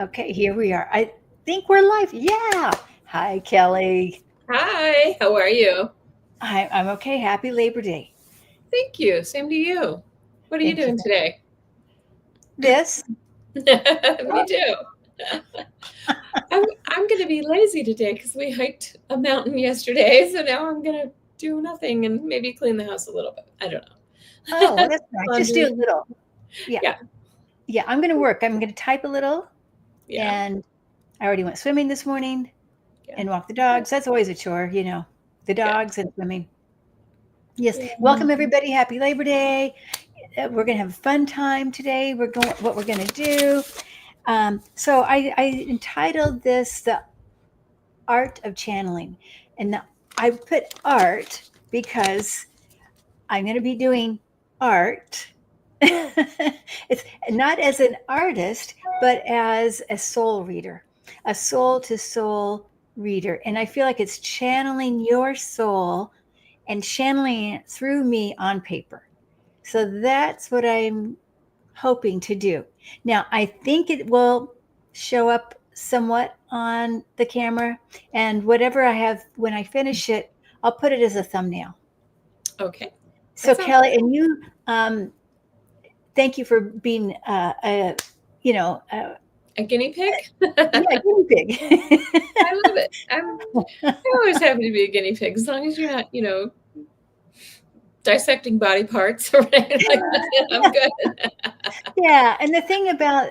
Okay, here we are. I think we're live. Yeah. Hi, Kelly. Hi, how are you? I'm okay. Happy Labor Day. Thank you. Same to you. What are you Thank you. doing today? This. Me too. I'm gonna be lazy today because we hiked a mountain yesterday, so now I'm gonna do nothing and maybe clean the house a little bit. I don't Oh, well, know. that's nice. Just do a Laundry. little. Yeah. Yeah, Yeah. I'm going to work. I'm going to type a little. yeah, And I already went swimming this morning yeah. and walked the dogs. That's always a chore, the Yeah. dogs and swimming. Yes. Yeah. Welcome, everybody. Happy Labor Day. We're going to have a fun time today. What we're going to do. So I entitled this The Art of Channeling. And I put art because I'm going to be doing art. It's not as an artist, but as a soul reader, a soul to soul reader. And I feel like it's channeling your soul and channeling it through me on paper. So that's what I'm hoping to do. Now, I think it will show up somewhat on the camera, and whatever I have when I finish it, I'll put it as a thumbnail. Okay. So, That sounds Kelly, good. and you, thank you for being you know, uh, A guinea pig? yeah, I guinea pig. love it. I always happy to be a guinea pig as long as you're not, dissecting body parts or anything like that. I'm good. Yeah, and the thing about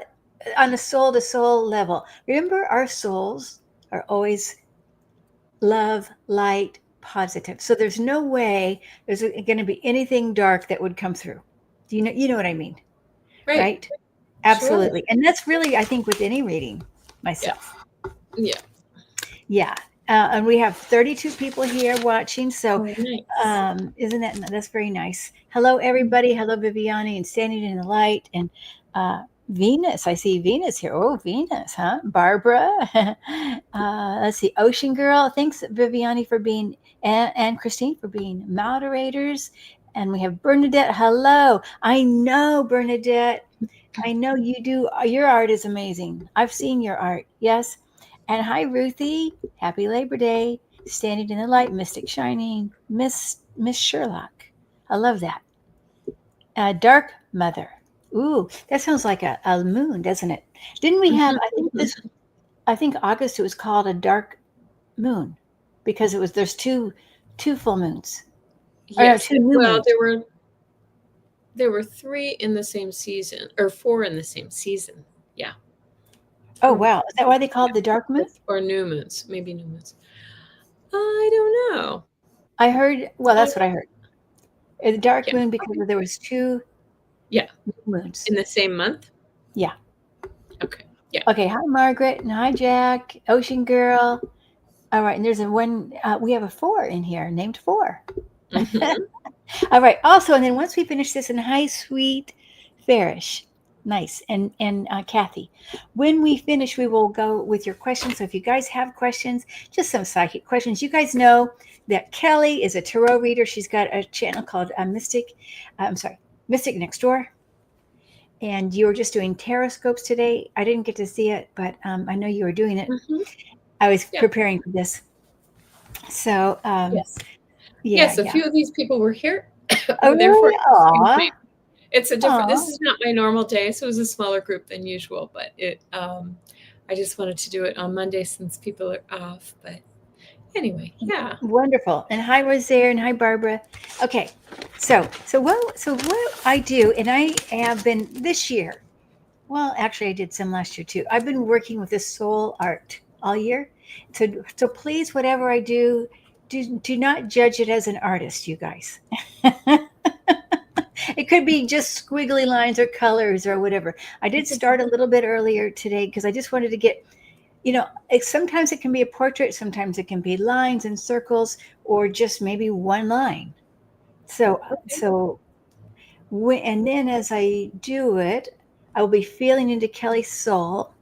on a soul to soul level, remember our souls are always love, light, positive. So there's no way there's going to be anything dark that would come through. Do you know what I mean? Right. Right? Sure. Absolutely. And that's really, I think, with any reading Yeah. myself. Yeah. Yeah. And we have 32 people here watching. So Oh, nice. isn't that's very nice. Hello, everybody. Hello, Viviani and Standing in the Light. And uh, Venus. I see Venus here. Oh, Venus, huh? Barbara. Let's see. Ocean Girl. Thanks, Viviani, for being, and Christine for being moderators. And we have Bernadette. Hello. I know, Bernadette. I know you do. Your art is amazing. I've seen your art. Yes. And hi, Ruthie. Happy Labor Day. Standing in the light, mystic shining. Miss Sherlock. I love that. Dark Mother. Ooh, that sounds like a moon, doesn't it? Didn't we have? Mhm, mhm. I think August. It was called a dark moon because it was. There's two full moons, or no, Yes. two new Well, moons. there were 3 in the same season or 4 in the same season. Yeah. Oh Or wow, is that why they called yeah, it the dark moon? or new moons, maybe new moons. I don't know. I heard. Well, I that's what I heard. The dark Yeah. moon because Okay. there was two Yeah. moons. In the same month? Yeah. Okay. Yeah. Okay. Hi, Margaret, and hi, Jack. Ocean Girl. All right, and there's a one. We have a four in here, named four. Mhm. All right. Also, and then once we finish this, and hi, sweet Farish, nice, and Kathy. When we finish, we will go with your questions. So if you guys have questions, just some psychic questions, you guys know that Kelly is a tarot reader. She's got a channel called Mystic. I'm sorry, Mystic Next Door. And you were just doing Terrascopes today. I didn't get to see it, but I know you were doing it. Mhm. I was Yeah. preparing for this. So, Yes. yeah, Yes, a yeah. few of these people were here. Oh, Therefore, really? excuse Aw, me. It's a different aw. this is not my normal day, so it was a smaller group than usual, but I just wanted to do it on Monday since people are off, but anyway, yeah. Wonderful. And hi, Rosaire, and hi, Barbara. Okay, so what I do, and I have been this year. Well, actually, I did some last year too. I've been working with this soul art all year. So please, whatever I do not judge it as an artist, you guys. It could be just squiggly lines or colors or whatever. I did start a little bit earlier today because I just wanted to get, sometimes it can be a portrait, sometimes it can be lines and circles, or just maybe one line. So, Okay. so and then as I do it, I will be feeling into Kelly's soul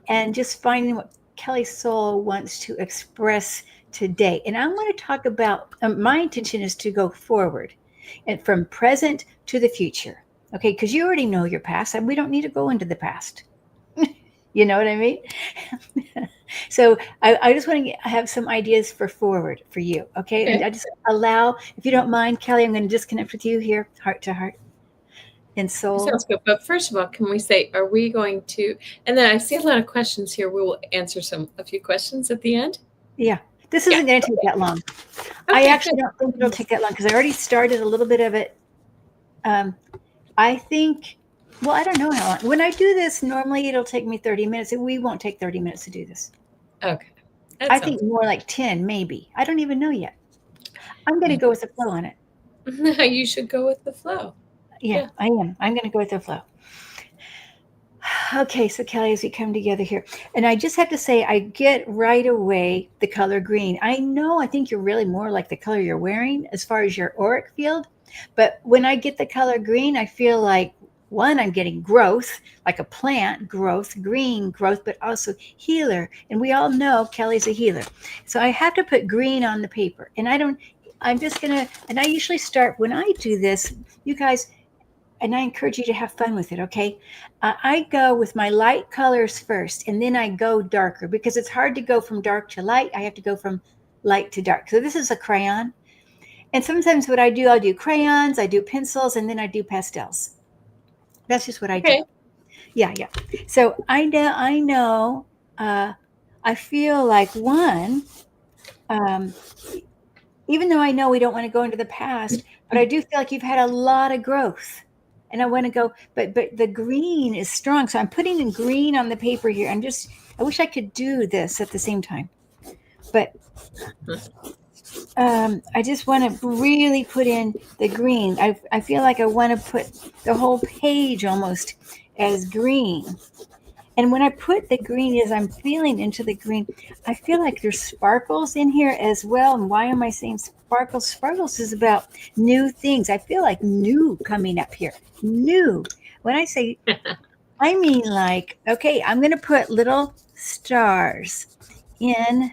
and just finding what Kelly's soul wants to express today. And I want to talk about my intention is to go forward and from present to the future. Okay, because you already know your past, and we don't need to go into the past. You know what I mean? So I just want to have some ideas for forward for you. Okay. And Okay. I just allow, if you don't mind, Kelly, I'm going to disconnect with you here, heart to heart and soul. Sounds good. But first of all, can we say, are we going to, and then I see a lot of questions here. We will answer a few questions at the end. Yeah. This Yeah. isn't going to take that long. I Okay, actually good. don't think it'll take that long because I already started a little bit of it. I think, well, I don't know how long. When I do this, normally it'll take me 30 minutes. We won't take 30 minutes to do this. Okay. I That think sounds more like 10, maybe. I don't even know yet. I'm going to go with the flow on it. good. You should go with the flow. Yeah, Yeah. I am. I'm going to go with the flow. Okay, so Kelly, as we come together here, and I just have to say, I get right away the color green. I think you're really more like the color you're wearing as far as your auric field. But when I get the color green, I feel like one, I'm getting growth, like a plant growth, green growth, but also healer. And we all know Kelly's a healer. So I have to put green on the paper. And I'm just going to, and I usually start when I do this, you guys, and I encourage you to have fun with it, okay? I go with my light colors first, and then I go darker because it's hard to go from dark to light. I have to go from light to dark. So this is a crayon. And sometimes what I do, I'll do crayons, I do pencils, and then I do pastels. That's just what I do. Okay. Yeah, yeah. So I feel like one, um, even though I know we don't want to go into the past, but I do feel like you've had a lot of growth. And I want to go, but the green is strong. So I'm putting in green on the paper here. I wish I could do this at the same time. But I just want to really put in the green. I feel like I want to put the whole page almost as green. And when I put the green, as I'm feeling into the green, I feel like there's sparkles in here as well. And why am I saying sparkles? Sparkles is about new things. I feel like new coming up here. New. When I say, I mean like, okay, I'm going to put little stars in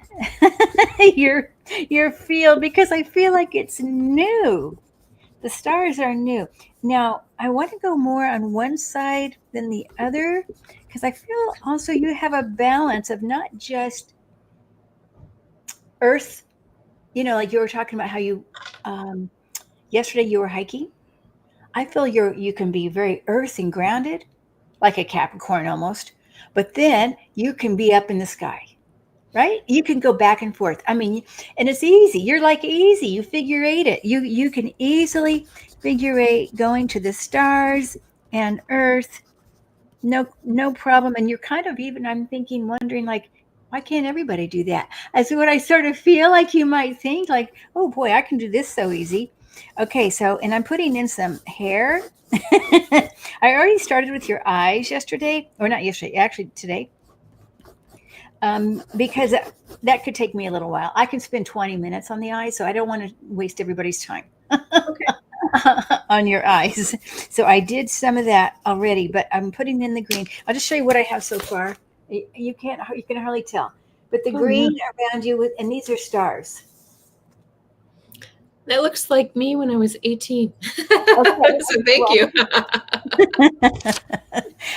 your field because I feel like it's new. The stars are new. Now, I want to go more on one side than the other because I feel also you have a balance of not just earth, like you were talking about how yesterday you were hiking. I feel you can be very earth and grounded, like a Capricorn almost, but then you can be up in the sky. Right? You can go back and forth. I mean, and it's easy. You're like easy. You figure eight it. You can easily figure eight going to the stars and earth. No problem. And you're kind of even, I'm thinking, wondering like, why can't everybody do that? That's what I sort of feel like you might think, like, oh boy, I can do this so easy. Okay, so and I'm putting in some hair. I already started with your eyes yesterday, or not yesterday, actually today. Because that could take me a little while. I can spend 20 minutes on the eyes, so I don't want to waste everybody's time on your eyes. So I did some of that already, but I'm putting in the green. I'll just show you what I have so far. You can hardly tell, but the green around you and these are stars. That looks like me when I was 18. Okay. So thank you.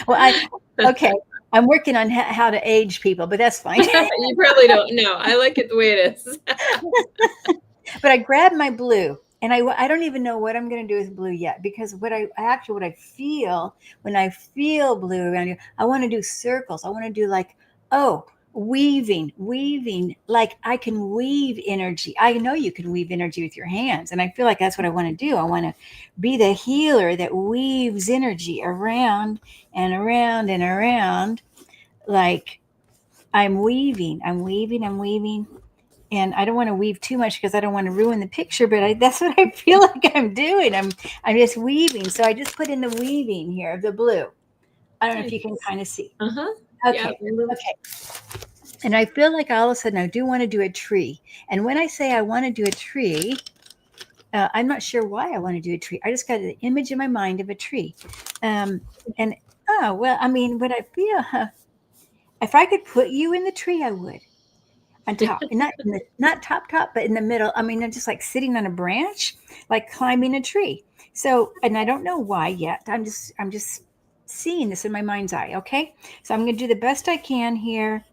Well, okay. I'm working on how to age people, but that's fine. You probably don't know. I like it the way it is. But I grabbed my blue, and I don't even know what I'm going to do with blue yet because what I feel when I feel blue around you, I want to do circles. I want to do like, oh, weaving, like I can weave energy. I know you can weave energy with your hands, and I feel like that's what I want to do. I want to be the healer that weaves energy around and around and around, like I'm weaving. And I don't want to weave too much because I don't want to ruin the picture, but that's what I feel like I'm doing. I'm just weaving. So I just put in the weaving here of the blue. I don't know if you can kind of see. Uh-huh. Okay. Yeah. Okay. And I feel like all of a sudden I do want to do a tree. And when I say I want to do a tree, I'm not sure why I want to do a tree. I just got an image in my mind of a tree. What I feel, if I could put you in the tree, I would. On top, and not top, but in the middle. I mean, I'm just like sitting on a branch, like climbing a tree. So, and I don't know why yet. I'm just seeing this in my mind's eye. Okay. So I'm going to do the best I can here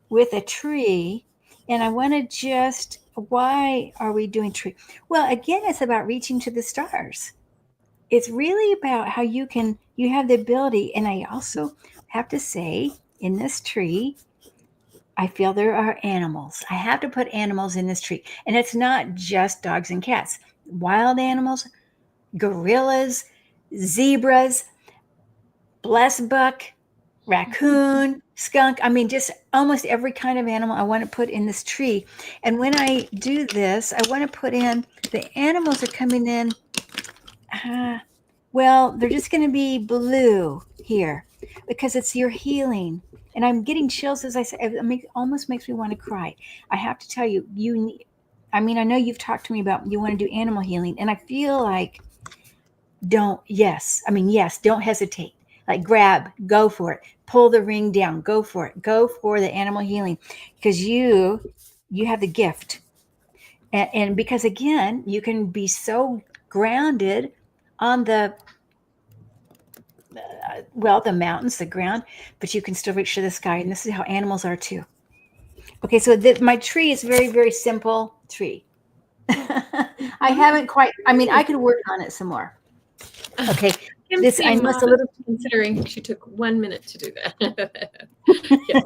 with a tree. And I want to just, why are we doing tree? Well, again, it's about reaching to the stars. It's really about how you have the ability. And I also have to say, in this tree, I feel there are animals. I have to put animals in this tree. And it's not just dogs and cats, wild animals, gorillas, zebras, blessbuck, raccoon, skunk. I mean, just almost every kind of animal I want to put in this tree. And when I do this, I want to put in the animals are coming in. Well, they're just going to be blue here because it's your healing. And I'm getting chills as I say, it almost makes me want to cry. I have to tell you, I know you've talked to me about you want to do animal healing. And I feel like, yes, don't hesitate. Like grab, go for it. Pull the ring down, go for it. Go for the animal healing because you have the gift. And because again, you can be so grounded on the mountains, the ground, but you can still reach to the sky. And this is how animals are too. Okay, so my tree is very, very simple tree. I haven't quite, I could work on it some more. Okay. I must a little considering she took 1 minute to do that. Yes,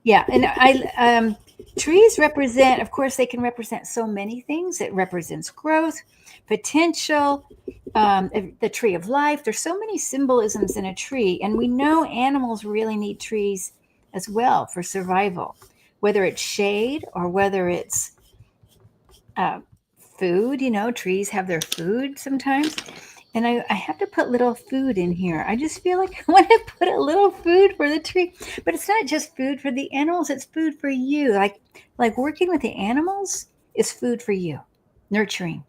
yeah, and trees represent, of course, they can represent so many things. It represents growth, potential, the tree of life. There's so many symbolisms in a tree, and we know animals really need trees as well for survival, whether it's shade or whether it's food. Trees have their food sometimes. And I have to put little food in here. I just feel like I want to put a little food for the tree. But it's not just food for the animals, it's food for you. Like working with the animals is food for you. Nurturing.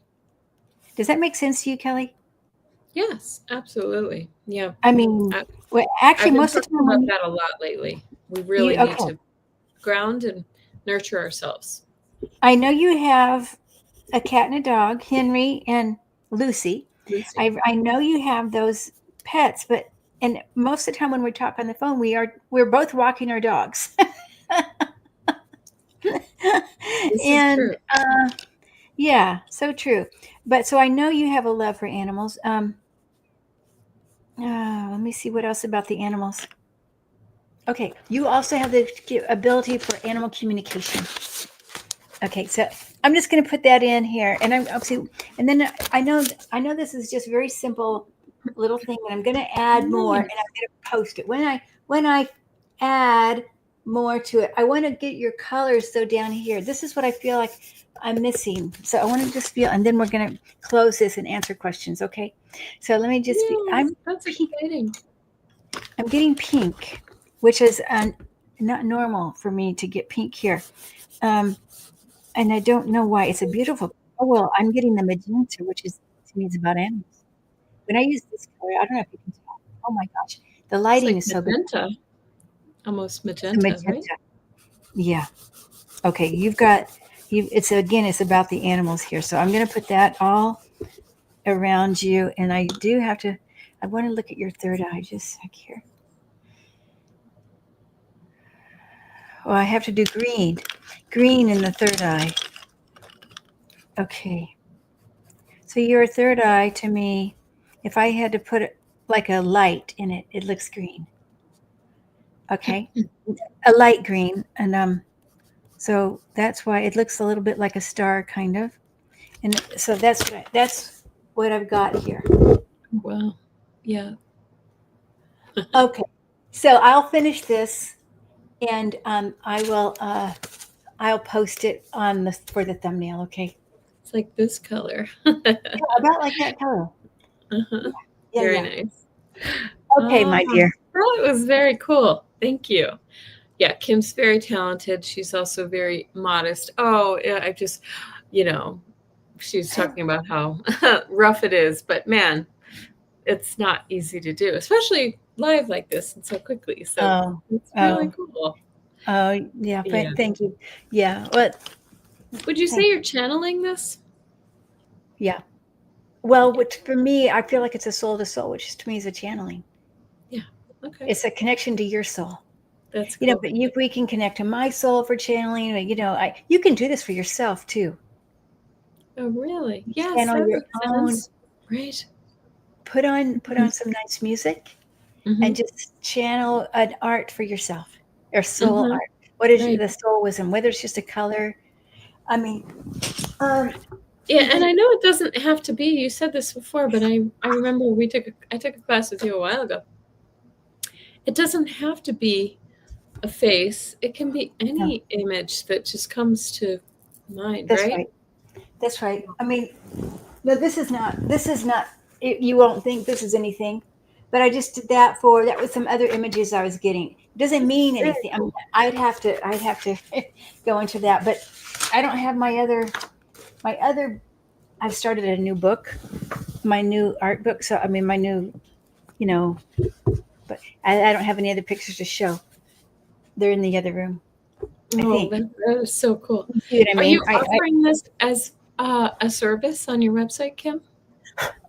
Does that make sense to you, Kelly? Yes, absolutely. Yeah. Actually, most of the time about that a lot lately. We really need to ground and nurture ourselves. I know you have a cat and a dog, Henry and Lucy. I know you have those pets, and most of the time when we talk on the phone, we're both walking our dogs. And yeah, so true. But so I know you have a love for animals. Let me see what else about the animals. Okay, you also have the ability for animal communication. Okay, so I'm just going to put that in here, and and then I know this is just very simple little thing, and I'm going to add more, and I'm going to post it when I add more to it. I want to get your colors. So down here, this is what I feel like I'm missing. So I want to just feel, and then we're going to close this and answer questions. Okay, so let me just. That's exciting. I'm getting pink, which is not normal for me to get pink here. And I don't know why. It's a beautiful. Oh, well, I'm getting the magenta, which is, to me, it's about animals. When I use this color, I don't know if you can tell. Oh my gosh, the lighting is so magenta. Good. Almost magenta, right? Yeah. Okay, it's about the animals here. So I'm going to put that all around you. And I want to look at your third eye just a sec here. Oh, I have to do green in the third eye. Okay. So your third eye, to me, if I had to put like a light in it, it looks green. Okay. A light green. And so that's why it looks a little bit like a star, kind of. And so that's what I've got here. Wow. Yeah. Okay. So I'll finish this, and I will I'll post it for the thumbnail. Okay. It's like this color. About like that color. Uh-huh. Yeah, very nice. Okay, my dear. Well, it was very cool. Thank you. Yeah, Kim's very talented. She's also very modest. Oh, yeah, I just, she's talking about how rough it is, but man, it's not easy to do, especially live like this and so quickly. So it's really cool. Oh, yeah. Thank you. Yeah. What would you say you're channeling this? Yeah. Well, for me, I feel like it's a soul to soul, which to me is a channeling. Okay. It's a connection to your soul. That's You know, cool. but we can connect to my soul for channeling. You know, you can do this for yourself too. Oh, really? Yes, Channel that your makes own. sense. Right. Put on some nice music and Mm-hmm. just channel an art for yourself or soul Mm-hmm. art. What is Right. the soul wisdom? Whether it's just a color. I mean, um, Yeah, and I know it doesn't have to be. You said this before, but I remember I took a class with you a while ago. It doesn't have to be a face. It can be no, any image that just comes to mind, that's right? right. That's right. I mean, no, this is not. This is not. You won't think this is anything, but I just did that for that was some other images I was getting. It doesn't mean Very anything. I mean, cool. I'd have to go into that, but I don't have my other. I've started a new book, my new art book. So I mean, my new, you know, but I don't have any other pictures to show. They're in the other room. I Oh, think. that is so cool. You see what I Are mean? you offering this as a service on your website, Kim?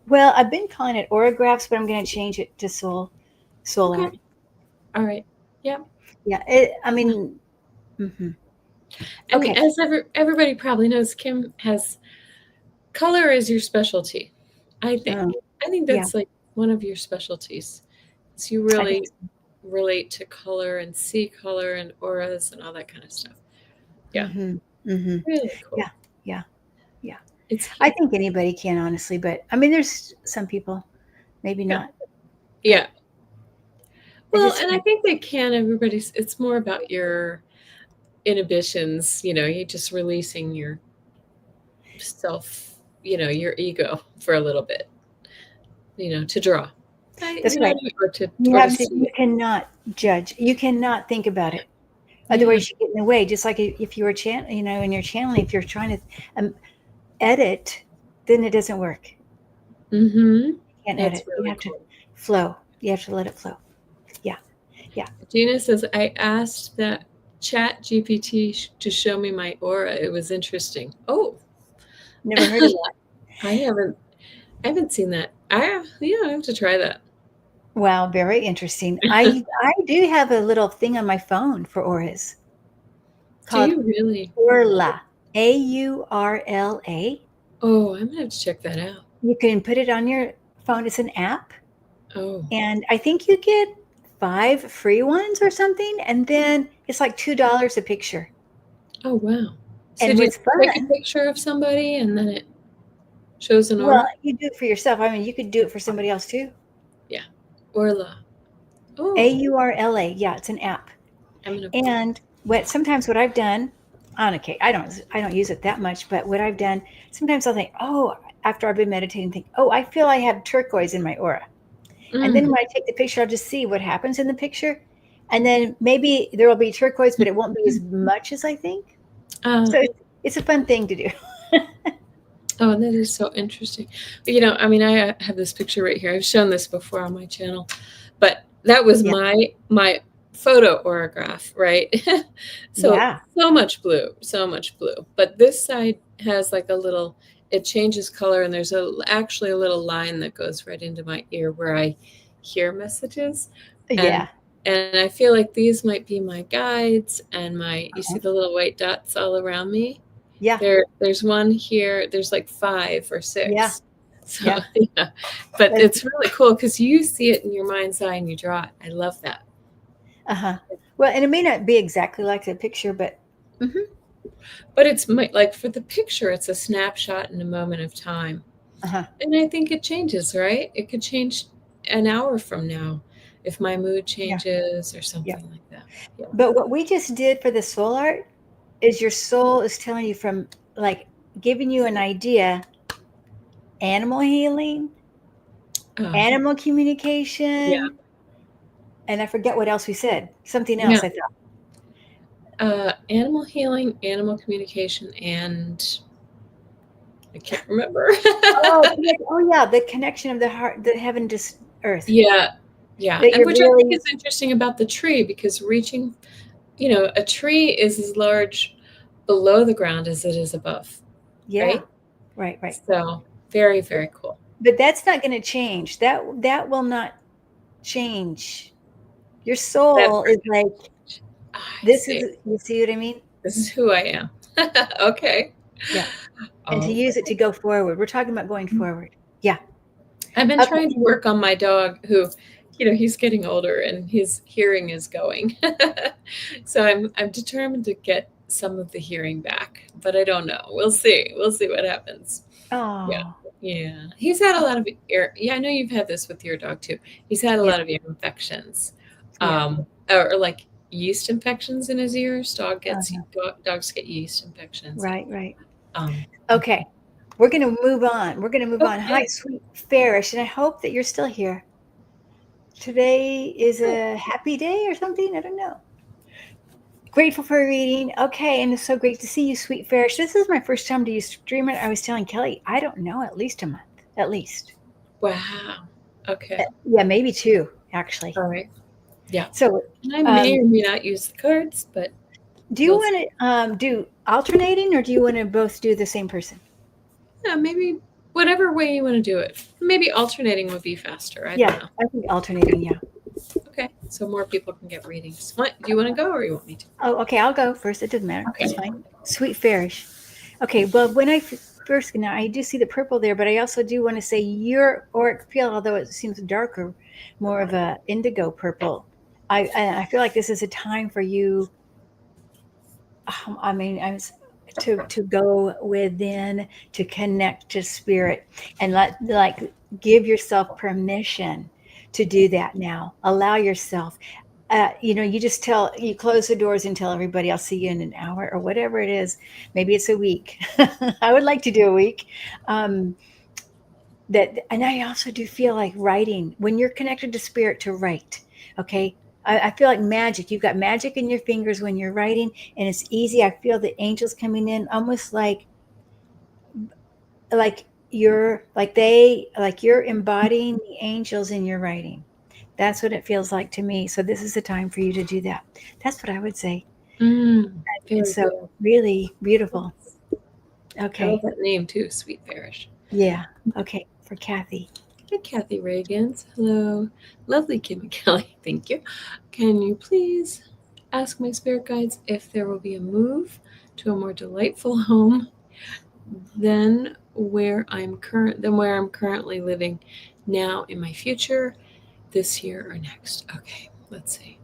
Well, I've been calling it Auragraphs, but I'm going to change it to soul Okay. art. All right. Yeah. Yeah. I mean, hmm And okay. as everybody probably knows, Kim has color is your specialty. I think. Um, I think yeah, that's like one of your specialties. So you I think really so. relate to color and see color and auras and all that kind of stuff. Yeah. Hmm. Hmm. Really cool. Yeah, yeah, yeah. It's I healing. think anybody can, honestly, but I mean, there's some people, maybe Yeah. not, but Yeah. I Well, just, and I think they can. Everybody's. It's more about your inhibitions. You just releasing your self. Your ego for a little bit. To draw. that's right. Or to You or to have to, see you it. cannot judge. You cannot think about it. Yeah. Otherwise, you get in the way. Just like if you were in your channeling, if you're trying to edit, then it doesn't work. Mm-hmm. You can't That's edit. You really have to cool. flow. You have to let it flow. Yeah, yeah. Gina says, I asked that chat GPT to show me my aura. It was interesting. Oh, Never heard of I that. haven't seen that. I have to try that. Wow, very interesting. I do have a little thing on my phone for auras Do called you really? Aurla, Aurla. Oh, I'm gonna have to check that out. You can put it on your phone. It's an app, Oh, and I think you get 5 free ones or something, and then it's like $2 a picture. oh wow. So And do you what's take a fun, picture of somebody and then it shows an well, aura? you do it for yourself. I mean, you could do it for somebody else too. Yeah, Orla. Oh, Aurla. Yeah, it's an app. I'm gonna. And what I've done on occasion, I don't use it that much, but what I've done, sometimes I'll think, oh, after I've been meditating, think, oh, I feel I have turquoise in my aura. And then Mm, when I take the picture, I'll just see what happens in the picture. And then maybe there will be turquoise, but it won't be as much as I think. uh, So it's a fun thing to do. oh, that is so interesting. I mean, I have this picture right here. I've shown this before on my channel, but that was Yeah. my photo orograph, right? so Yeah. so much blue, so much blue. But this side has like a little. It changes color, and there's actually a little line that goes right into my ear where I hear messages, and Yeah. and I feel like these might be my guides and my. You see Uh-huh. the little white dots all around me. Yeah. There's one here. There's like 5 or Yeah. 6. So Yeah. yeah, but That's, it's really cool because you see it in your mind's eye and you draw it. I love that. uh-huh. Well, and it may not be exactly like the picture, but mhm. But like for the picture, it's a snapshot in a moment of time, Uh-huh. and I think it changes, right? It could change an hour from now if my mood Yeah. changes or Yeah. something like that. Yeah. But what we just did for the soul art is your soul is telling you from like giving you an idea, animal healing, Uh, animal yeah. communication, and I forget what else we said. Something Yeah. else I thought. Animal healing, animal communication, and I can't remember. Oh yeah, the connection of the heart, the heaven to earth. Yeah, yeah, That and you're which I think really, is interesting about the tree because a tree is as large below the ground as it is above, yeah, right? right, right. So very, very cool. But that's not going to change. That will not change. Your That soul is like, I this see. is, you see what I mean? This is who I am. Okay. Yeah. And to Oh, use it to go forward. We're talking about going forward. Yeah. I've been Okay. trying to work on my dog who, he's getting older and his hearing is going. So I'm determined to get some of the hearing back, but I don't know. We'll see. We'll see what happens. Yeah. Oh, Yeah. He's had a lot of ear. Yeah, I know you've had this with your dog too. He's had a yeah. lot of ear infections. Yeah. Or like yeast infections in his ears. Uh-huh. Dogs get yeast infections. Right, right. Um, Okay. We're going to move on. We're going to move on. Hi, okay. sweet Farish. And I hope that you're still here. Today is a happy day or something. I don't know. Grateful for a reading. Okay. And it's so great to see you, sweet Farish. This is my first time to use Streamer. I was telling Kelly, I don't know, at least a month. At least. Wow. Okay. Yeah, maybe two, actually. All right. Yeah. So, I may or may not use the cards, but do you we'll want to do alternating, or do you want to both do the same person? yeah, maybe whatever way you want to do it. Maybe alternating would be faster. I don't know. I think alternating. Yeah. Okay. So more people can get readings. What do you want to go or you want me to? Oh, okay. I'll go first. It doesn't matter. Okay. It's fine. Sweet Farish. Okay. Well, when I first, now I do see the purple there, but I also do want to say your auric field, although it seems darker, more of a indigo purple. I feel like this is a time for you. I mean, to go within, to connect to spirit, and give yourself permission to do that now. Allow yourself. You close the doors and tell everybody, I'll see you in an hour or whatever it is. Maybe it's a week. I would like to do a week. And I also do feel like writing when you're connected to spirit to write. Okay. I feel like magic. You've got magic in your fingers when you're writing, and it's easy. I feel the angels coming in almost like you're embodying the angels in your writing. That's what it feels like to me. So this is the time for you to do that. That's what I would say. And so really beautiful. I Okay. love that name too, Sweet Parish. Yeah. Okay. For Kathy. Hi, Kathy Reagans. Hello. Lovely Kim Kelly. Thank you. Can you please ask my spirit guides if there will be a move to a more delightful home than where I'm currently living now in my future, this year or next? Okay, let's see.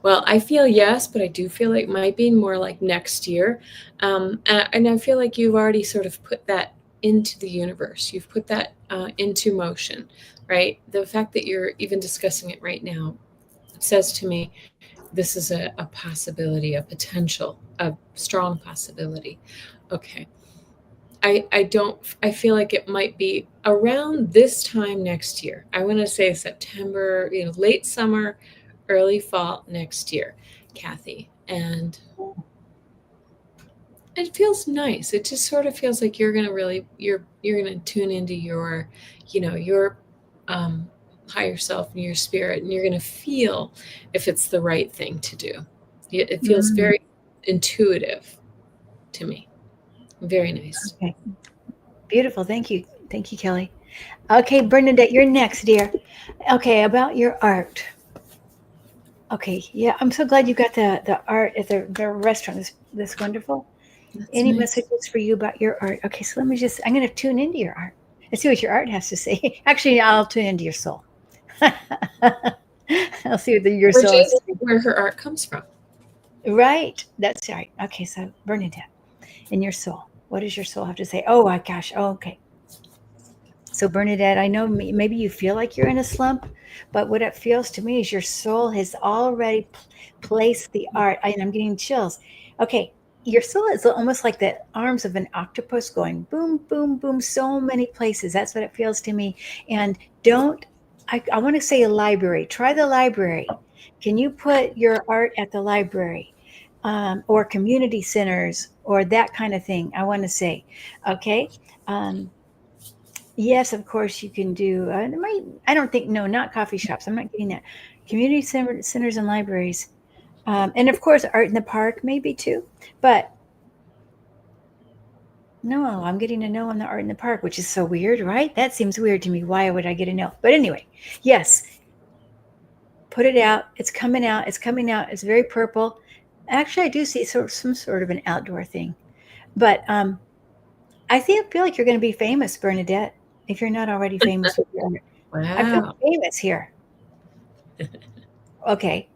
Well, I feel yes, but I do feel like it might be more like next year. And I feel like you've already sort of put that into the universe. You've put that into motion, right? The fact that you're even discussing it right now says to me, this is a possibility, a potential, a strong possibility. Okay. I feel like it might be around this time next year. I want to say September, late summer, early fall next year, Kathy. And it feels nice. It just sort of feels like you're going to tune into your higher self and your spirit, and you're going to feel if it's the right thing to do. It feels very intuitive to me. Very nice. Okay. Beautiful. Thank you. Thank you, Kelly. Okay, Bernadette, you're next, dear. Okay, about your art. Okay, yeah, I'm so glad you got the art at the restaurant. This wonderful. That's Any nice. messages for you about your art? Okay, so I'm going to tune into your art and see what your art has to say. Actually, I'll tune into your soul. I'll see what your soul is. Where her art comes from. Right. That's right. Okay, so Bernadette, in your soul, what does your soul have to say? Oh my gosh. Oh, okay. So Bernadette, I know maybe you feel like you're in a slump, but what it feels to me is your soul has already placed the art. And I'm getting chills. Okay, your soul is almost like the arms of an octopus going boom, boom, boom, so many places. That's what it feels to me. And I want to say a library. Try the library. Can you put your art at the library? Or community centers or that kind of thing, I want to say. Okay. Yes, of course you can do. Not coffee shops. I'm not getting that. Community centers and libraries, and of course art in the park, maybe too. But no, I'm getting a no on the art in the park, which is so weird, right? That seems weird to me. Why would I get a no? But anyway, yes, Put it out. It's coming out. It's coming out. It's very purple. Actually, I do see some sort of an outdoor thing. But I feel like you're going to be famous, Bernadette, if you're not already famous with your art. I feel Wow. famous here. Okay,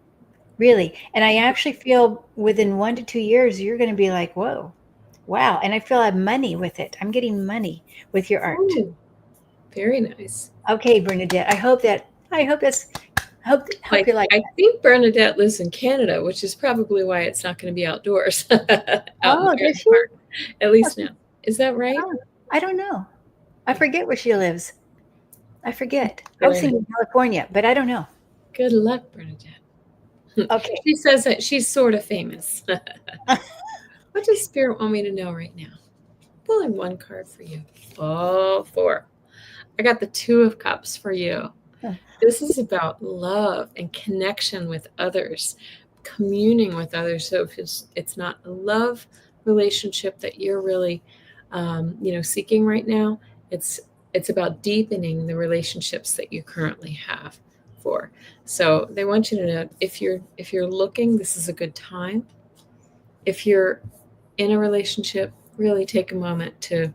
really. And I actually feel within 1 to 2 years, you're going to be like, whoa, wow. And I feel I have money with it. I'm getting money with your art. Ooh, very nice. Okay, Bernadette. I hope you like I that. think Bernadette lives in Canada, which is probably why it's not going to be outdoors out Oh, in does the she? park, at least now. Is that right? Oh, I don't know. I forget where she lives. I forget. I was Very thinking California, but I don't know. good luck, Bernadette. Okay. She says that she's sort of famous. What does Spirit want me to know right now? Pulling one card for you. Oh, 4. I got the 2 of Cups for you. This is about love and connection with others, communing with others. So if it's not a love relationship that you're really, seeking right now, it's about deepening the relationships that you currently have for. So they want you to know if you're looking, this is a good time. If you're in a relationship, really take a moment to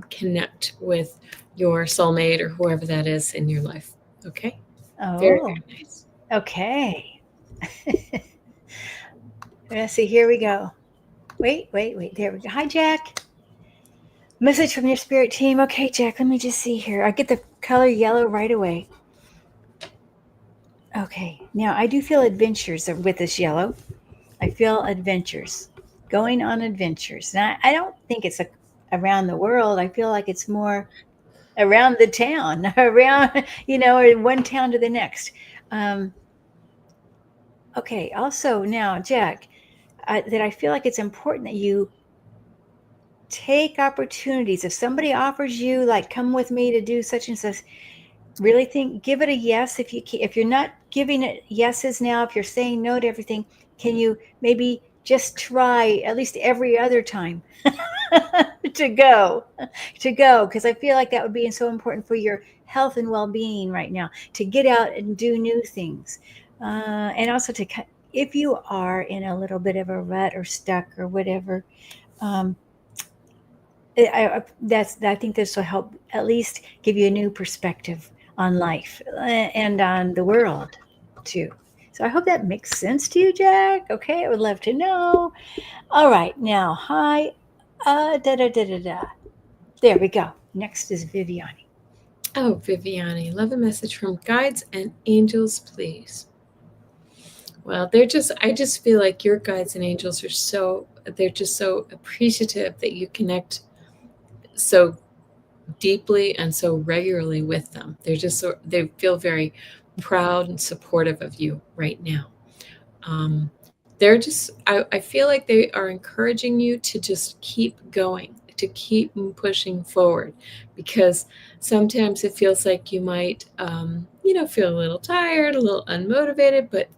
connect with your soulmate or whoever that is in your life. Okay? Very, Oh, very nice. okay. Let's see. Here we go. Wait. There we go. Hi, Jack. Message from your spirit team. Okay, Jack, let me just see here. I get the color yellow right away. Okay, now I do feel adventures with this yellow. I feel adventures, going on adventures. And I don't think it's around the world. I feel like it's more around the town, around, or one town to the next. Okay, also now, Jack, that I feel like it's important that you take opportunities. If somebody offers you, like, come with me to do such and such, really give it a yes. If you're not giving it yeses now, if you're saying no to everything, can you maybe just try at least every other time to go, because I feel like that would be so important for your health and well-being right now, to get out and do new things, and also if you are in a little bit of a rut or stuck or whatever, um, I think this will help at least give you a new perspective on life, and on the world too. So I hope that makes sense to you, Jack. Okay, I would love to know. All right, now, hi, da da da da da. There we go. Next is Viviani. Oh, Viviani, love a message from guides and angels, please. Well, I just feel like your guides and angels they're just so appreciative that you connect so deeply and so regularly with them. They feel very proud and supportive of you right now. I feel like they are encouraging you to just keep going, to keep pushing forward, because sometimes it feels like you might, feel a little tired, a little unmotivated, but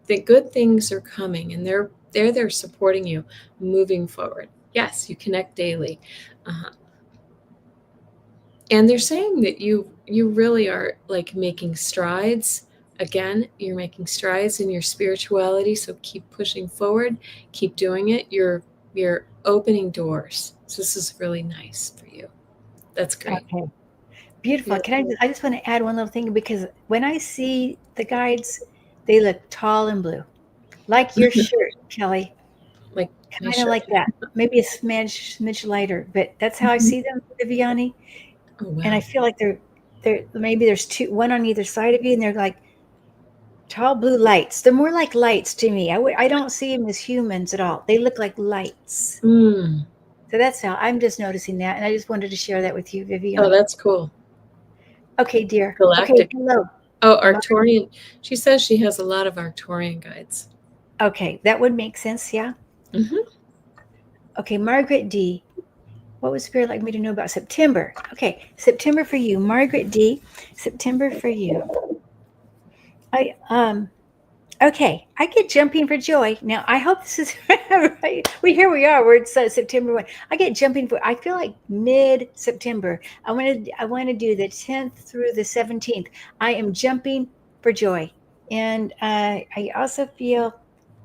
the good things are coming, and they're there supporting you moving forward. Yes, you connect daily. Uh, and they're saying that you really are like making strides. Again, you're making strides in your spirituality, so keep pushing forward, keep doing it. You're opening doors, so this is really nice for you. That's great. Okay, beautiful. Beautiful. I just want to add one little thing, because when I see the guides, they look tall and blue, like your shirt, Kelly. Like my Kind of shirt. like that. Maybe a smidge lighter, but that's how I Mhm. see them, Viviani. Oh And I wow. feel like maybe there's one on either side of you, and they're like tall blue lights. They're more like lights to me. I don't see them as humans at all. They look like lights. Mm. So that's how I'm just noticing that, and I just wanted to share that with you, Oh, Viviani. that's cool. Okay, dear. Okay, Galactic. hello. Oh, Mar- Arcturian. She says she has a lot of Arcturian guides. Okay, that would make sense. Yeah. Hmm. Okay, Margaret D. What would Spirit like me to know about September? Okay, September for you, Margaret D. September for you. I Okay, I get jumping for joy. Now, I hope this is right. Here we are. We're September 1. I get jumping for. I feel like mid-September. I want to do the 10th through the 17th. I am jumping for joy. And I also feel,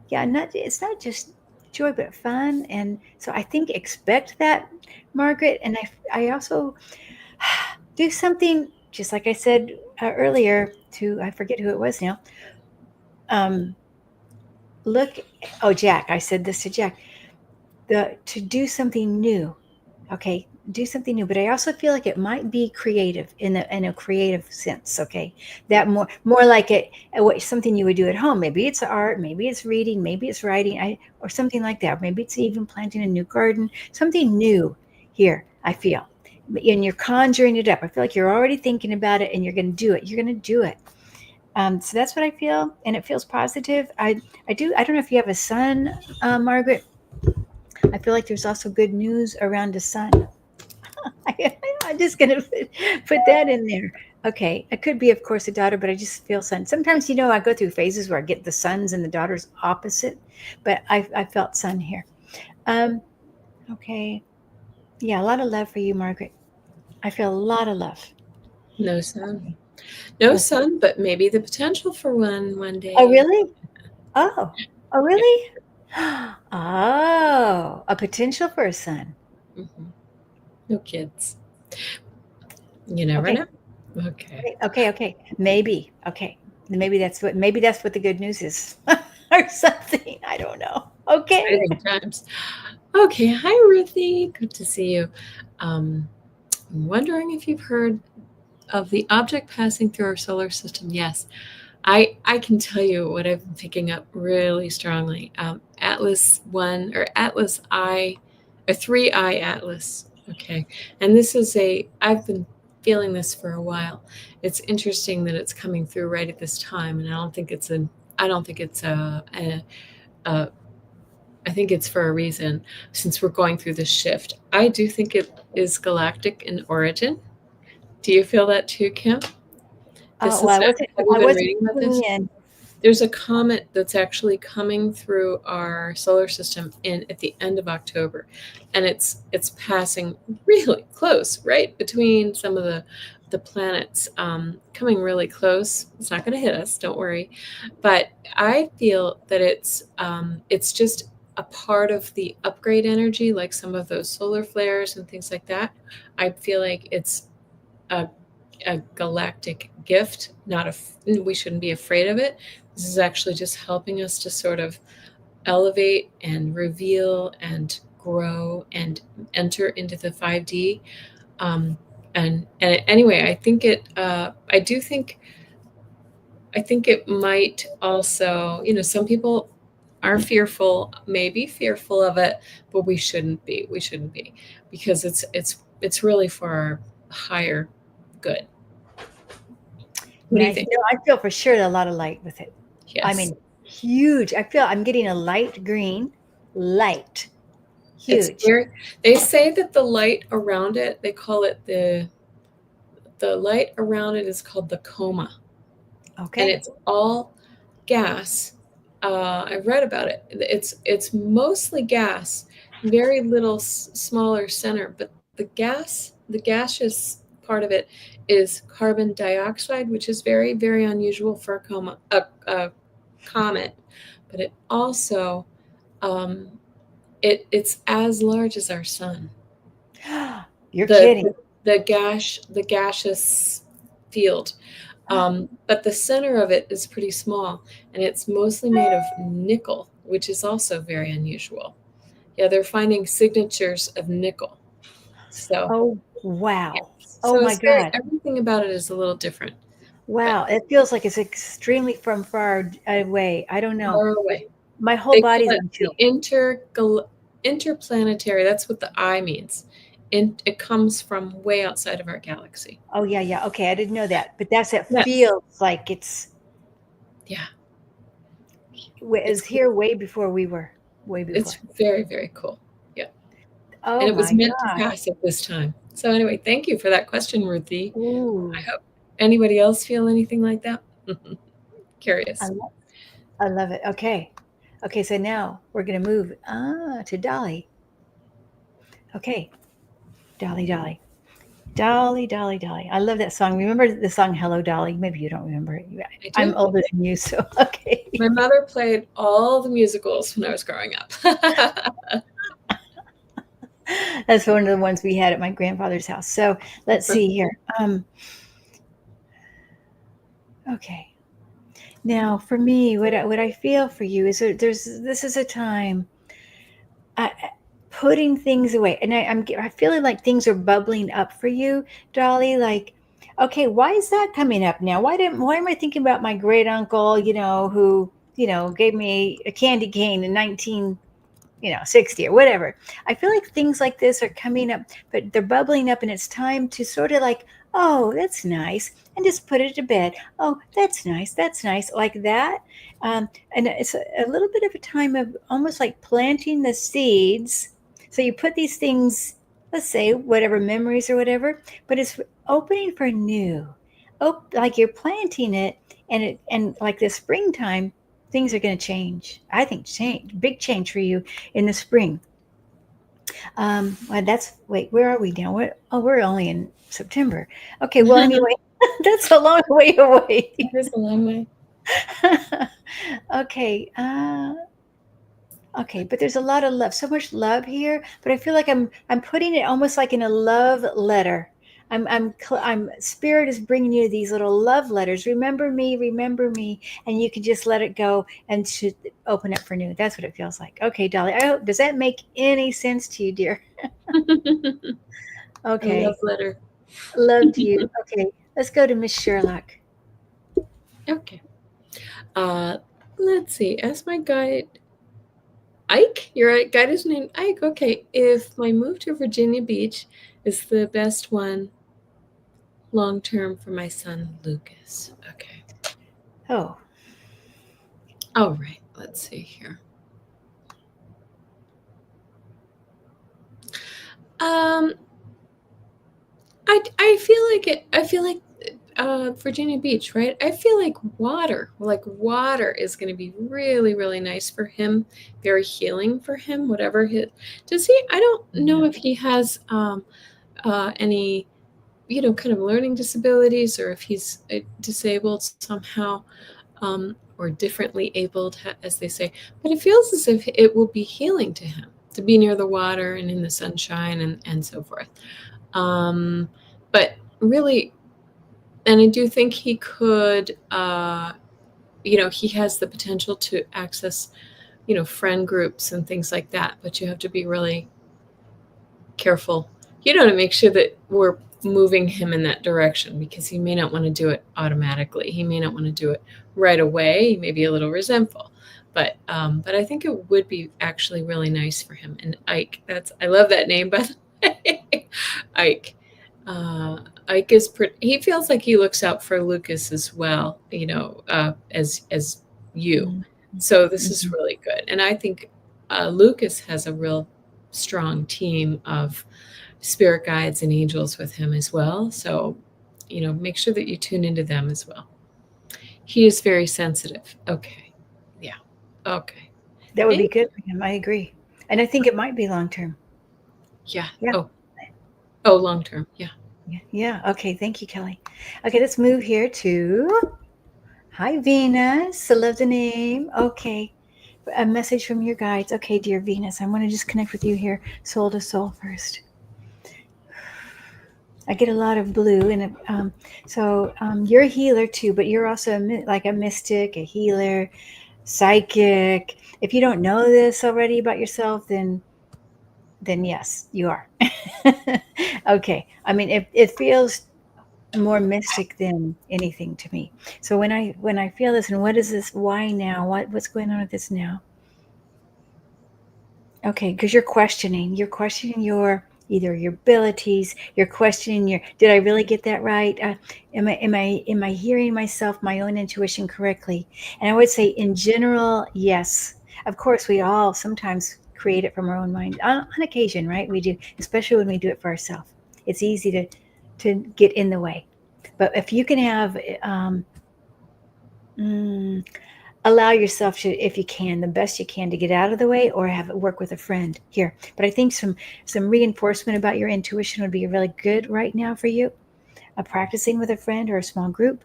yeah, it's not just joy, but fun. And so I think expect that, Margaret. And I also do something, just like I said earlier to, I forget who it was now. Um, look, oh, Jack, I said this to Jack, to do something new. Okay, do something new, but I also feel like it might be creative in a creative sense. Okay, that more like something you would do at home. Maybe it's art, maybe it's reading, maybe it's writing, or something like that. Maybe it's even planting a new garden, something new here. I feel, and you're conjuring it up. I feel like you're already thinking about it, and you're going to do it. You're going to do it. So that's what I feel, and it feels positive. I do. I don't know if you have a son, Margaret. I feel like there's also good news around a son. I'm just going to put that in there. Okay. It could be, of course, a daughter, but I just feel son. Sometimes, I go through phases where I get the sons and the daughters opposite, but I felt son here. Um, okay. Yeah, a lot of love for you, Margaret. I feel a lot of love. No son. No No son. son, but maybe the potential for one Oh, day. really? Oh, oh, Yeah. really? Oh, a potential for a son. Mhm. No kids. You never Okay. know. Okay. Okay. Maybe. Okay. Maybe that's what the good news is. Or something. I don't know. Okay. Exciting times. Okay. Hi, Ruthie. Good to see you. I'm wondering if you've heard of the object passing through our solar system. Yes, I can tell you what I've been picking up really strongly. Atlas 1 or Atlas I, a 3I Atlas. Okay. And this is I've been feeling this for a while. It's interesting that it's coming through right at this time. And I don't think it's a I think it's for a reason since we're going through this shift. I do think it is galactic in origin. Do you feel that too, Kim? This Well, is, have you I been wasn't reading about tuning this? in. There's a comet that's actually coming through our solar system at the end of October, and it's passing really close, right between some of the planets, coming really close. It's not going to hit us, don't worry. But I feel that it's just a part of the upgrade energy, like some of those solar flares and things like that. I feel like it's a a galactic gift. Not we shouldn't be afraid of it. This is actually just helping us to sort of elevate and reveal and grow and enter into the 5D. Um, and anyway, I think I think it might also, some people are fearful, maybe fearful of it, but we shouldn't be. We shouldn't be, because it's really for our higher good. What do you Nice. think? I feel for sure a lot of light with it. I Yes. mean, huge. I feel I'm getting a light green, light, It's huge. very, they say that the light around it, they call it the light around it is called the coma, and Okay. it's all gas. I've read about it. It's mostly gas, very little smaller center, but the gaseous part of it is carbon dioxide, which is very, very unusual for a comet. But it also, um, it's as large as our sun. You're The kidding. the gaseous field. But the center of it is pretty small, and it's mostly made of nickel, which is also very unusual. Yeah, they're finding signatures of nickel. So, Oh, yeah. wow. Oh So my it's very, God. everything about it is a little different, but Wow. It feels like it's extremely from far away. I don't know. far away. My whole They call body's it on the chill. interplanetary. That's what the I means. It comes from way outside of our galaxy. Oh, yeah, yeah. Okay. I didn't know that. But it Yes. feels like Yeah. It's it's cool. here way before we were. Way It's before. very, very cool. Yeah. Oh And it was my meant to God. pass at this time. So anyway, thank you for that question, Ruthie. I Ooh. hope anybody else feel anything like that? I Curious. love, I love it. Okay. Okay. So now we're going to move to Dolly. Okay. Dolly, Dolly. Dolly, Dolly, Dolly. I love that song. Remember the song Hello Dolly? Maybe you don't remember it. I I'm do. older than you, so okay. My mother played all the musicals when I was growing up. That's one of the ones we had at my grandfather's house. So let's see here. Okay. Now, for me, what I feel for you is that this is a time putting things away, and I'm feeling like things are bubbling up for you, Dolly. Like, okay, why is that coming up now? Why am I thinking about my great uncle? Who gave me a candy cane in 1960 or whatever. I feel like things like this are coming up, but they're bubbling up, and it's time to sort of like, oh, that's nice, and just put it to bed. Oh, that's nice, like that. And it's a little bit of a time of almost like planting the seeds. So you put these things, let's say, whatever memories or whatever, but it's opening for new. Oh, like you're planting it, and like the springtime, things are going to change. I think big change for you in the spring. Well, wait, where are we now? We're only in September. Okay, well, anyway, that's a long way away. It is a long way. Okay, okay, but there's a lot of love, so much love here. But I feel like I'm putting it almost like in a love letter. I'm spirit is bringing you these little love letters. Remember me, and you can just let it go and should open up for new. That's what it feels like. Okay, Dolly. Does that make any sense to you, dear? A Okay, love letter. love to you. Okay, let's go to Miss Sherlock. Okay. Let's see. As my guide, Ike. Your guide is named Ike. Okay. If my move to Virginia Beach is the best one long term for my son Lucas. Okay. Oh, All right. Let's see here. Um, I feel like it. I feel like Virginia Beach, right? I feel like water is going to be really, really nice for him, very healing for him. Whatever his does he? I don't know if he has any, kind of learning disabilities, or if he's disabled somehow, or differently abled, as they say. But it feels as if it will be healing to him to be near the water and in the sunshine and so forth. But really, and I do think he could, he has the potential to access, friend groups and things like that. But you have to be really careful, to make sure that we're moving him in that direction, because he may not want to do it automatically. He may not want to do it right away. He may be a little resentful. But I think it would be actually really nice for him. And Ike, I love that name, by the way. Ike. Ike he feels like he looks out for Lucas as well, as you. mm-hmm. So this is really good. And I think Lucas has a real strong team of spirit guides and angels with him as well. So, make sure that you tune into them as well. He is very sensitive. Okay. Yeah. Okay. That would be good for him. I agree. And I think it might be long term. Yeah. Yeah. Oh, long term. Yeah. Yeah. Okay. Thank you, Kelly. Okay, let's move here to Hi, Venus. I love the name. Okay. A message from your guides. Okay, dear Venus, I want to just connect with you here, soul to soul first. I get a lot of blue, and you're a healer too, but you're also like a mystic, a healer, psychic. If you don't know this already about yourself, then yes, you are. Okay. I mean, it feels more mystic than anything to me. So when I feel this, and what is this? Why now? What's going on with this now? Okay, because you're questioning either your abilities. You're questioning did I really get that right? Am I hearing myself, my own intuition correctly? And I would say in general, yes. Of course, we all sometimes create it from our own mind on occasion, right? We do, especially when we do it for ourselves. It's easy to get in the way. But if you can have allow yourself to, if you can, the best you can, to get out of the way, or have it work with a friend here. But I think some reinforcement about your intuition would be really good right now for you. Practicing with a friend or a small group.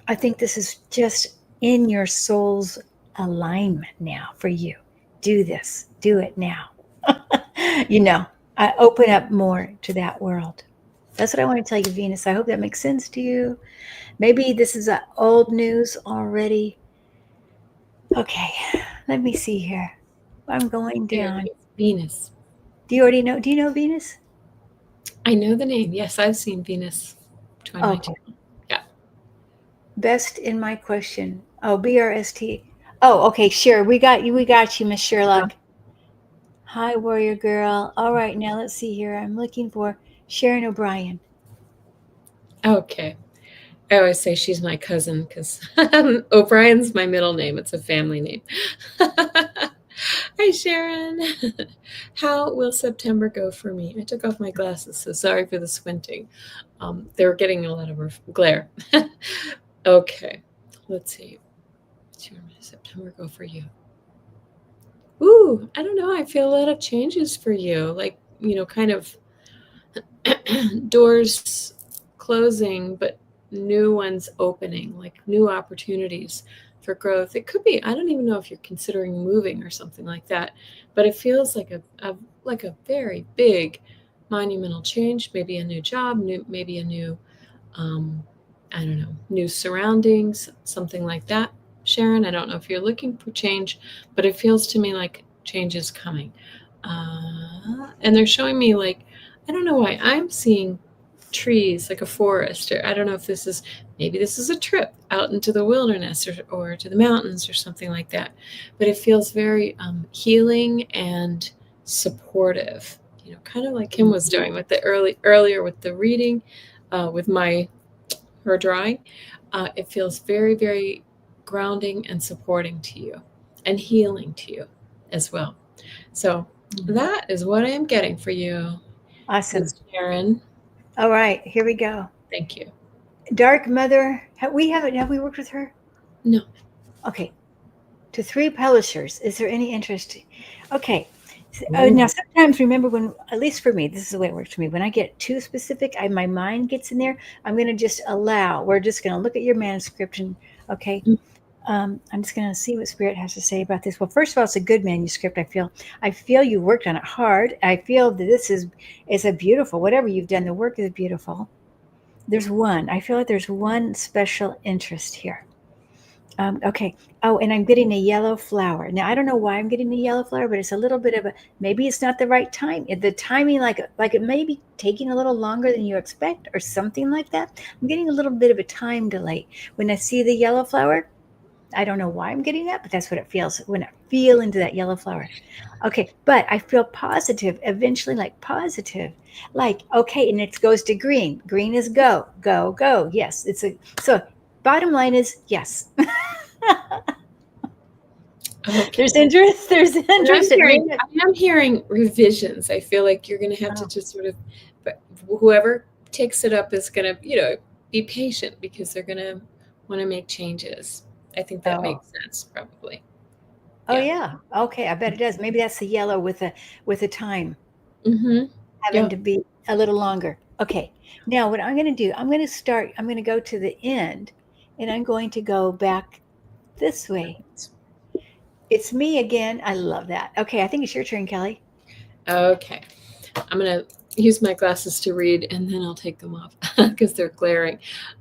I think this is just in your soul's alignment now for you. Do this. Do it now. you know, I open up more to that world. That's what I want to tell you, Venus. I hope that makes sense to you. Maybe this is old news already. Okay, let me see here. I'm going There down. it is. Venus. Do you already know? Do you know Venus? I know the name. Yes, I've seen Venus 2019. Okay. Yeah. Best in my question. Oh, BRST. Oh, okay, sure. We got you. We got you, Miss Sherlock. Hi, warrior girl. All right, now let's see here. I'm looking for Sharon O'Brien. Okay. I always say she's my cousin because O'Brien's my middle name. It's a family name. Hi, Sharon. How will September go for me? I took off my glasses, so sorry for the squinting. They were getting a lot of glare. Okay, let's see. How will September go for you? Ooh, I don't know. I feel a lot of changes for you. Like, kind of doors closing, but new ones opening, like new opportunities for growth. It could be, I don't even know if you're considering moving or something like that, but it feels like a very big monumental change, maybe a new job, maybe a new I don't know, new surroundings, something like that. Sharon, I don't know if you're looking for change, but it feels to me like change is coming. And they're showing me, like, I don't know why I'm seeing trees, like a forest, or I don't know if maybe this is a trip out into the wilderness, or to the mountains or something like that. But it feels very healing and supportive, kind of like Kim was doing with the earlier with the reading, with her drawing. It feels very, very grounding and supporting to you, and healing to you as well. So that is what I am getting for you, Awesome. Miss Sharon. All right, here we go. Thank you. Dark Mother. Have we worked with her? No. Okay. To 3 publishers. Is there any interest? Okay. Now, sometimes, remember, when, at least for me, this is the way it works for me. When I get too specific, my mind gets in there. I'm going to just allow. We're just going to look at your manuscript, and okay. I'm just going to see what Spirit has to say about this. Well, first of all, it's a good manuscript. I feel you worked on it hard. I feel that this is a beautiful. Whatever you've done, the work is beautiful. I feel like there's one special interest here. Okay. Oh, and I'm getting a yellow flower. Now, I don't know why I'm getting a yellow flower, but it's a little bit of maybe it's not the right time. The timing, like it may be taking a little longer than you expect, or something like that. I'm getting a little bit of a time delay. When I see the yellow flower, I don't know why I'm getting that, but that's what it feels when I feel into that yellow flower. Okay. But I feel positive, eventually, like positive, like, okay. And it goes to green. Green is go, go, go. Yes. So bottom line is yes. Okay. There's interest. I'm hearing revisions. I feel like you're going to have to just sort of, but whoever takes it up is going to, be patient, because they're going to want to make changes. I think that makes sense, probably. Oh yeah. Okay. I bet it does. Maybe that's the yellow with a time having to be a little longer. Okay. Now what I'm going to do, I'm going to go to the end, and I'm going to go back this way. It's me again. I love that. Okay. I think it's your turn, Kelly. Okay. I'm going to use my glasses to read, and then I'll take them off because they're glaring.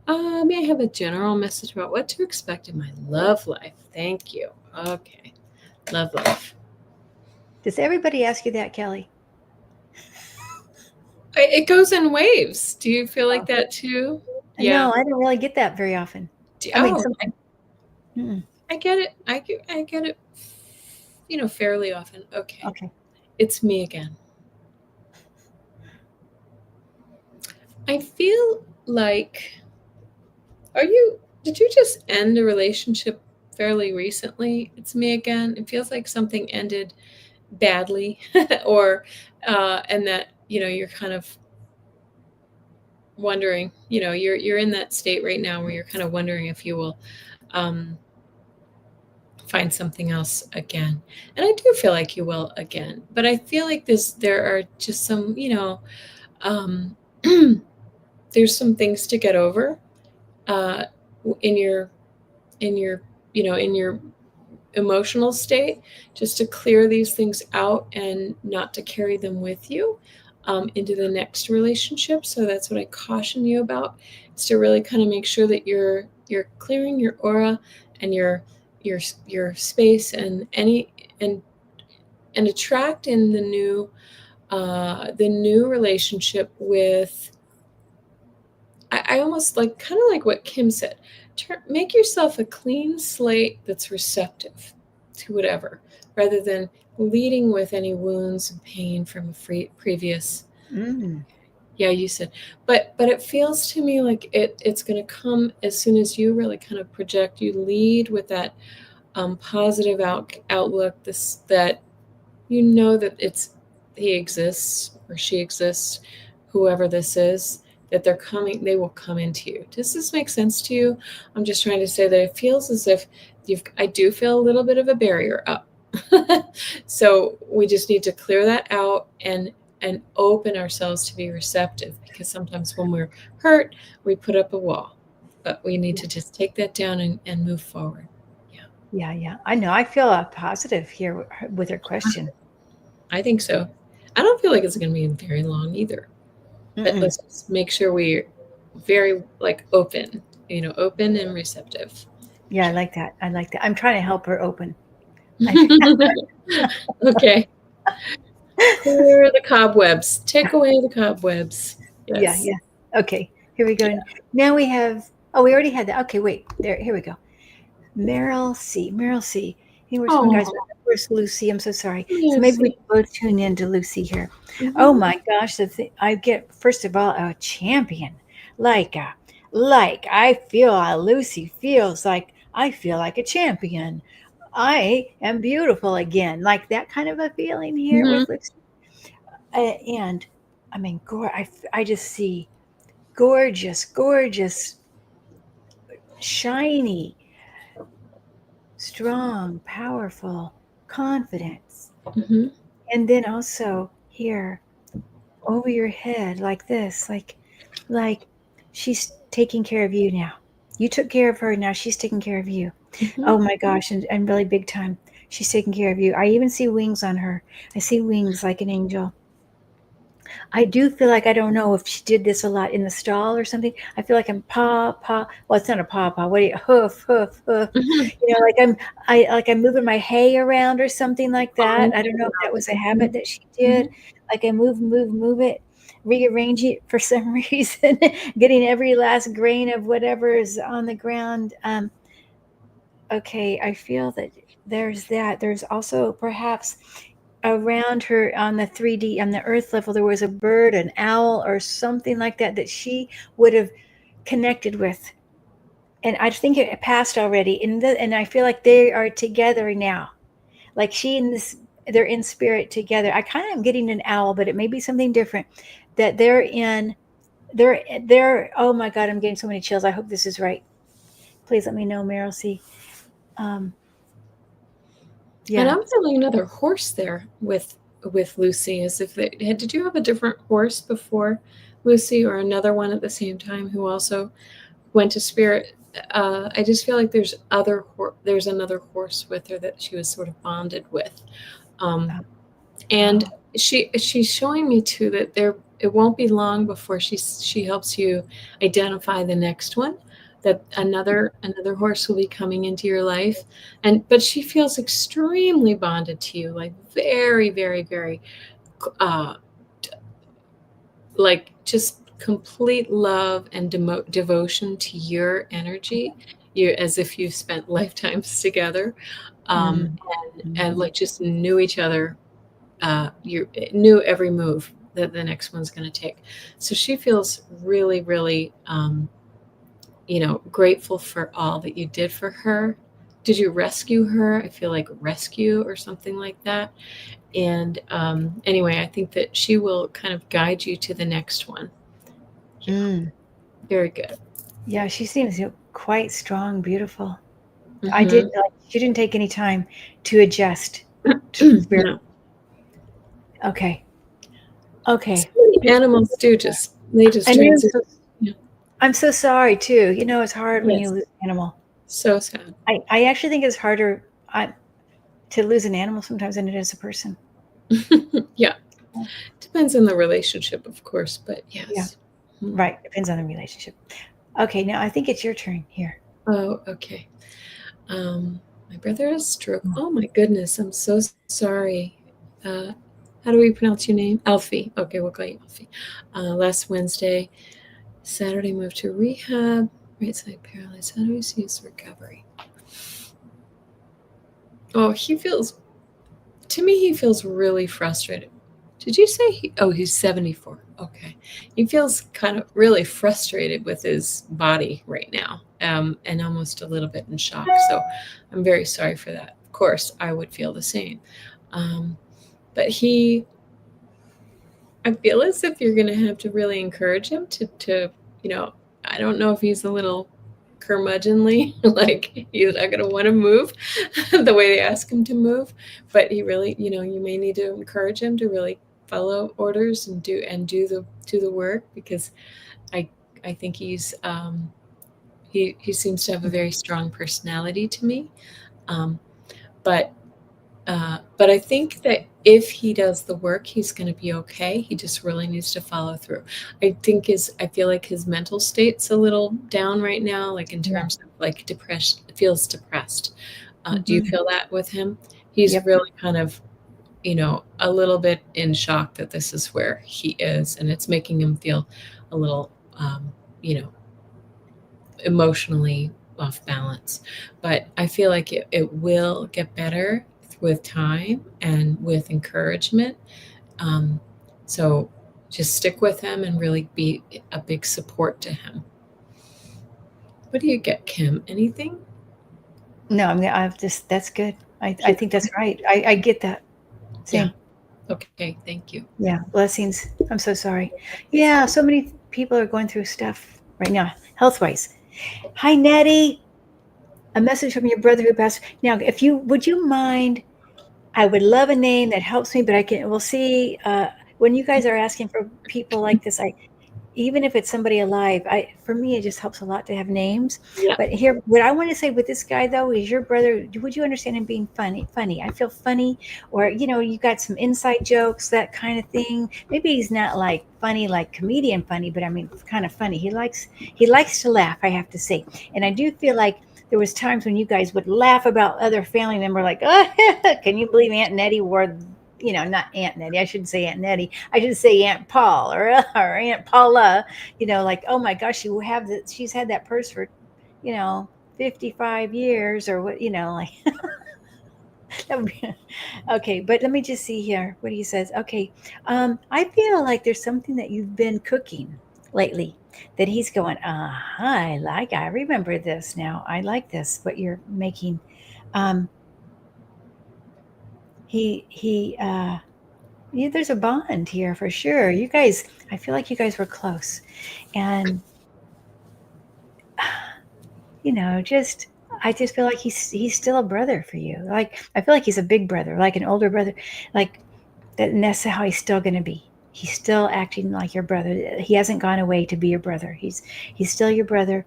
May I have a general message about what to expect in my love life? Thank you. Okay. Love life. Does everybody ask you that, Kelly? It goes in waves. Do you feel like that too? Yeah. No, I don't really get that very often. I get it. I get it, fairly often. Okay. It's me again. I feel like, did you just end a relationship fairly recently? It's me again. It feels like something ended badly, or, and that, you're kind of wondering, you're in that state right now where you're kind of wondering if you will, find something else again. And I do feel like you will again. But I feel like there are just some, um, there's some things to get over uh, in your in your in your emotional state, just to clear these things out and not to carry them with you into the next relationship. So that's what I caution you about, is to really kind of make sure that you're clearing your aura and your space and and attract in the new relationship with, I almost like, kind of like what Kim said, make yourself a clean slate that's receptive to whatever, rather than leading with any wounds and pain from a previous. Mm. Yeah, you said, but it feels to me like it's going to come as soon as you really kind of project, you lead with that positive outlook, that that he exists or she exists, whoever this is, that they will come into you. Does this make sense to you? I'm just trying to say that it feels as if I do feel a little bit of a barrier up. So we just need to clear that out and open ourselves to be receptive, because sometimes when we're hurt, we put up a wall, but we need to just take that down and move forward. Yeah. I know. I feel positive here with her question. I think so. I don't feel like it's going to be very long either. But Mm-mm. let's just make sure we're very open, open and receptive. Yeah, I like that. I'm trying to help her open. Okay. Clear the cobwebs. Take away the cobwebs. Yes. Yeah. Okay, here we go. Yeah. Now we have, oh, we already had that. Okay, wait, here we go. Meryl C. Hey, we're some guys. Oh, Where's Lucy? I'm so sorry. So maybe we Lucy. can both tune in to Lucy here. Mhm. Oh my gosh, I get, first of all, a champion. Like I feel Lucy feels like I feel like a champion. I am beautiful again. Like that kind of a feeling here Mhm. with Lucy. And I mean, I just see gorgeous, shiny, strong, powerful confidence. Mhm. And then also here over your head like this, like she's taking care of you now. You took care of her, now she's taking care of you. Mhm. Oh my gosh, and really big time. She's taking care of you. I even see wings on her. I see wings like an angel. I do feel like, I don't know if she did this a lot in the stall or something. I feel like I'm paw. Well, it's not a paw. What do you, hoof. Mhm. Like I'm moving my hay around or something like that. I don't know if that was a habit that she did. Mhm. Like I move it, rearrange it for some reason, getting every last grain of whatever is on the ground. Okay, I feel that there's that. There's also perhaps around her on the 3D, on the earth level, there was a bird, an owl, or something like that that she would have connected with. And I think it passed already. And I feel like they are together now. Like she and this, they're in spirit together. I kind of am getting an owl, but it may be something different. That they're, oh my God, I'm getting so many chills. I hope this is right. Please let me know, Meryl C. Um, And yeah. I'm feeling another horse there with Lucy, as if did you have a different horse before Lucy, or another one at the same time who also went to spirit? I just feel like there's another horse with her that she was sort of bonded with, and Oh, she's showing me too that it won't be long before she helps you identify the next one, that another horse will be coming into your life, but she feels extremely bonded to you, like very very very uh like just complete love and devotion to your energy, you as if you've spent lifetimes together, mm, and mhm. like just knew each other, you knew every move that the next one's going to take. So she feels really, really, grateful for all that you did for her. Did you rescue her? I feel like rescue or something like that. And anyway, I think that she will kind of guide you to the next one. Yeah, Mm. very good. Yeah, she seems quite strong, beautiful. I did Hmm. like She didn't take any time to adjust to the spirit. No. Okay. Okay. So many animals do just I know. transition. Yeah. I'm so sorry too. It's hard when you Yes. lose an animal. So sad. I actually think it's harder to lose an animal sometimes than it is a person. Yeah. Depends on the relationship, of course, but yes. Yeah. Right. Depends on the relationship. Okay. Now I think it's your turn here. Oh, okay. My brother has stroke. Oh my goodness. I'm so sorry. How do we pronounce your name? Alfie. Okay, we'll call you Alfie. Last Wednesday, Saturday moved to rehab. Right side paralyzed. How do we see his recovery? Oh, he feels really frustrated. Did you say he's 74? Okay. He feels kind of really frustrated with his body right now, and almost a little bit in shock. So I'm very sorry for that. Of course, I would feel the same. But I feel as if you're going to have to really encourage him to, I don't know if he's a little curmudgeonly, like he's not going to want to move the way they ask him to move, but he really, you may need to encourage him to really follow orders and do the work, because I think he's he seems to have a very strong personality to me, but I think that if he does the work, he's going to be okay. He just really needs to follow through. I feel like his mental state's a little down right now, like in terms of like depression, feels depressed. Do you feel that with him? He's really kind of, a little bit in shock that this is where he is, and it's making him feel a little, emotionally off balance. But I feel like it will get better with time and with encouragement. So just stick with him and really be a big support to him. What do you get, Kim? Anything? No, that's good. I think that's right. I get that. Same. Yeah. Okay. Thank you. Yeah. Blessings. I'm so sorry. Yeah. So many people are going through stuff right now, health-wise. Hi, Nettie. A message from your brother who passed. Now, would you mind? I would love a name that helps me, but we'll see. When you guys are asking for people like this, even if it's somebody alive, for me, it just helps a lot to have names. Yeah. But here, what I want to say with this guy though, is your brother, would you understand him being funny? I feel funny, or, you got some inside jokes, that kind of thing. Maybe he's not like funny, like comedian funny, but I mean, kind of funny. He likes to laugh, I have to say. And I do feel like there was times when you guys would laugh about other family member, like, oh, can you believe Aunt Nettie wore, not Aunt Nettie. I shouldn't say Aunt Nettie. I should say Aunt Paul or Aunt Paula, like, oh my gosh, she's had that purse for, 55 years or what, like, that would be, okay. But let me just see here what he says. Okay. I feel like there's something that you've been cooking lately that he's going, I remember this now. I like this, what you're making. Yeah, there's a bond here for sure. You guys, I feel like you guys were close, and I just feel like he's still a brother for you. Like, I feel like he's a big brother, like an older brother, like that. And that's how he's still going to be. He's still acting like your brother. He hasn't gone away to be your brother. He's still your brother,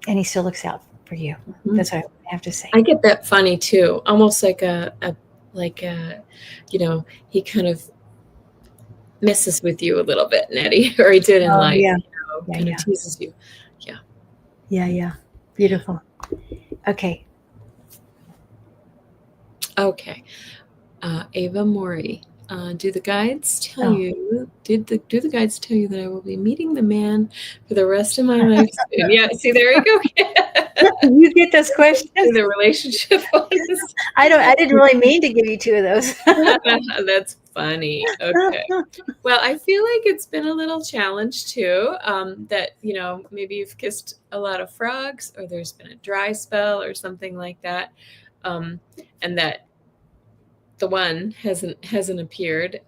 and he still looks out for you. Mm-hmm. That's what I have to say. I get that funny too, almost like he kind of messes with you a little bit, Nettie, or he did in life. Yeah. Kind of teases you. Yeah. Beautiful. Okay. Ava Mori. Do the guides tell you? Do the guides tell you that I will be meeting the man for the rest of my life? Yeah. See, there you go. You get those questions. The relationship ones. I didn't really mean to give you two of those. That's funny. Okay. Well, I feel like it's been a little challenge too. That maybe you've kissed a lot of frogs, or there's been a dry spell or something like that, and that the one hasn't appeared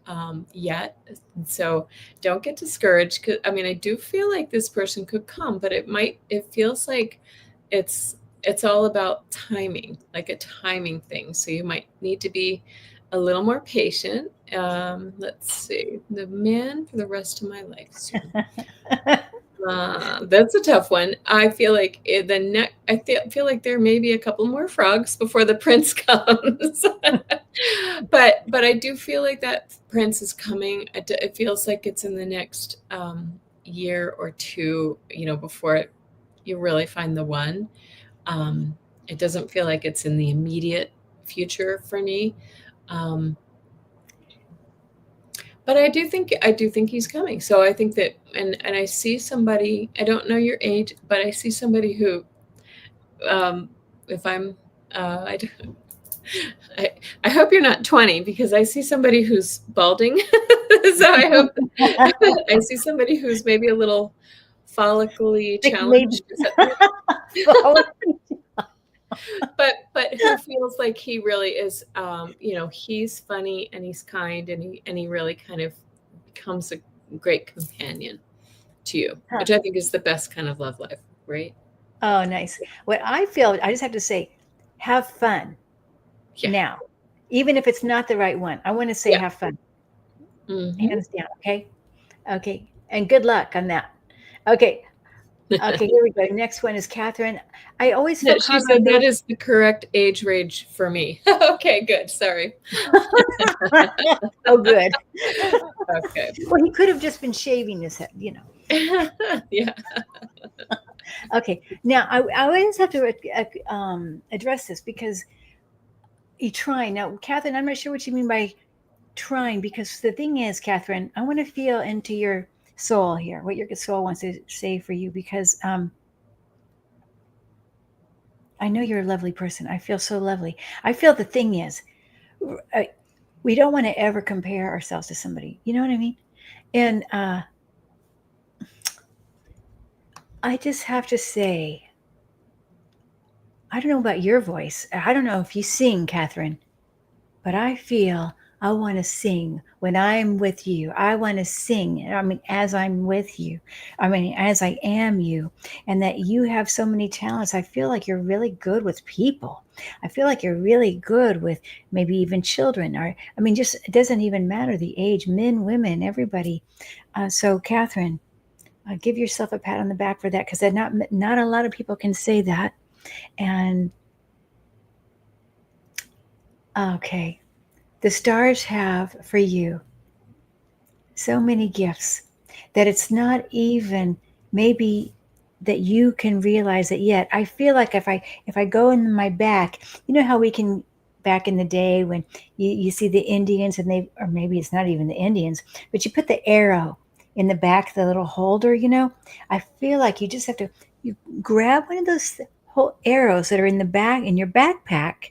yet. So don't get discouraged. 'Cause, I mean, I do feel like this person could come, but it feels like it's it's all about timing, like a timing thing. So you might need to be a little more patient. Let's see, the man for the rest of my life. Soon. That's a tough one. I feel like feel like there may be a couple more frogs before the prince comes. But I do feel like that prince is coming. It feels like it's in the next year or two, before you really find the one. It doesn't feel like it's in the immediate future for me. But I do think he's coming. So I think that, and I see somebody, I don't know your age, but I see somebody who, if I'm, I, don't- I hope you're not 20, because I see somebody who's balding. So I hope I see somebody who's maybe a little follically Like maybe. challenged. But who feels like he really is, he's funny and he's kind, and he really kind of becomes a great companion to you, Huh. which I think is the best kind of love life, right? Oh, nice. What I feel, I just have to say, have fun Yeah. now, even if it's not the right one. I want to say Yeah. have fun, Mhm. hands down. Okay, and good luck on that. Okay, here we go. Next one is Catherine. I always feel She said confident. that is the correct age range for me. Okay, good. Sorry. Oh, good. Okay. Well, he could have just been shaving his head, Yeah. Okay, now I always have to address this because you trying. Now, Catherine, I'm not sure what you mean by trying, because the thing is, Catherine, I want to feel into your soul here, what your soul wants to say for you, because I know you're a lovely person. I feel so lovely. I feel the thing is, we don't want to ever compare ourselves to somebody. You know what I mean? And I just have to say, I don't know about your voice. I don't know if you sing, Catherine, but I feel I want to sing when I'm with you. I want to sing. I mean, as I'm with you. I mean, as I am you. And that you have so many talents. I feel like you're really good with people. I feel like you're really good with maybe even children. Or, I mean, just it doesn't even matter the age, men, women, everybody. So, Catherine, give yourself a pat on the back for that, because not a lot of people can say that. And okay. The stars have for you so many gifts that it's not even maybe that you can realize it yet. I feel like if I go in my back, you know how we can back in the day when you see the Indians, and or maybe it's not even the Indians, but you put the arrow in the back of the little holder, I feel like you just have to you grab one of those whole arrows that are in the back in your backpack,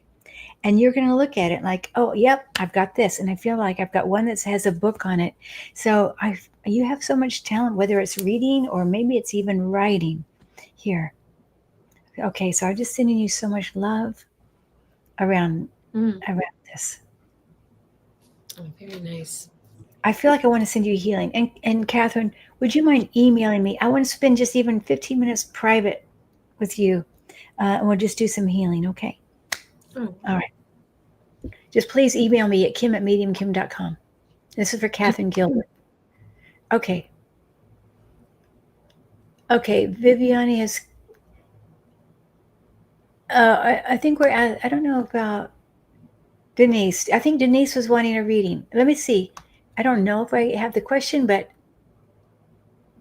and you're going to look at it like, oh, yep, I've got this. And I feel like I've got one that has a book on it. So you have so much talent, whether it's reading or maybe it's even writing here. Okay, so I'm just sending you so much love around this. Oh, very nice. I feel like I want to send you healing. And Catherine, would you mind emailing me? I want to spend just even 15 minutes private with you. And we'll just do some healing, okay? Oh. All right. Just please email me at kim@mediumkim.com. This is for Catherine Gilbert. Okay. Okay, Viviani has. I think we're at. I don't know about Denise. I think Denise was wanting a reading. Let me see. I don't know if I have the question, but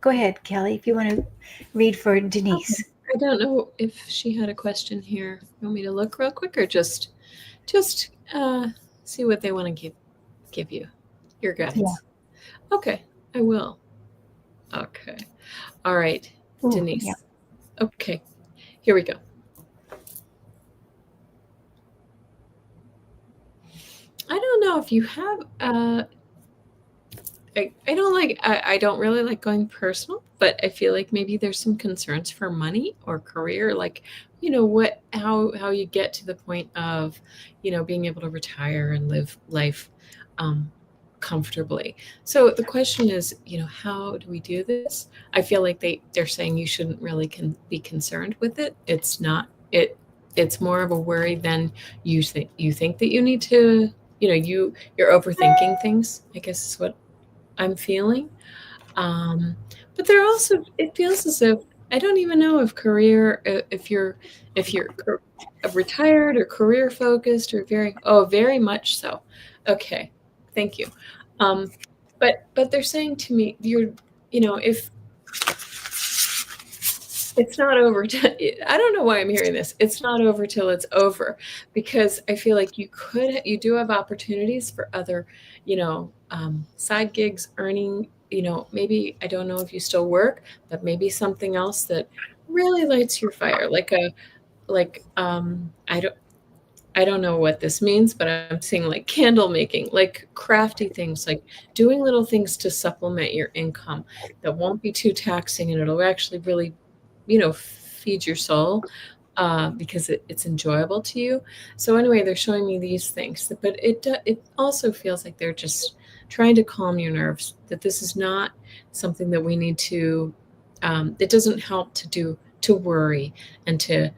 go ahead, Kelly, if you want to read for Denise. Okay. I don't know if she had a question here. You want me to look real quick, or just see what they want to give you? Your guides. Yeah. Okay, I will. Okay. All right, Ooh, Denise. yeah. Okay, here we go. I don't know if you have. I don't really like going personal, but I feel like maybe there's some concerns for money or career, like how you get to the point of being able to retire and live life comfortably. So the question is, how do we do this? I feel like they're saying you shouldn't really be concerned with it. It's not it it's more of a worry than you think that you need to, you're overthinking things, I guess is what I'm feeling. But there also, it feels as if, I don't even know if if you're retired or career focused or very much so. Okay, thank you. But they're saying to me, if it's not over, I don't know why I'm hearing this. It's not over till it's over, because I feel like you do have opportunities for other, side gigs, earning, maybe, I don't know if you still work, but maybe something else that really lights your fire, I don't know what this means, but I'm seeing like candle making, like crafty things, like doing little things to supplement your income that won't be too taxing, and it'll actually really, feed your soul, because it's enjoyable to you. So anyway, they're showing me these things, but it also feels like they're just trying to calm your nerves. That this is not something that we need to. It doesn't help to worry and to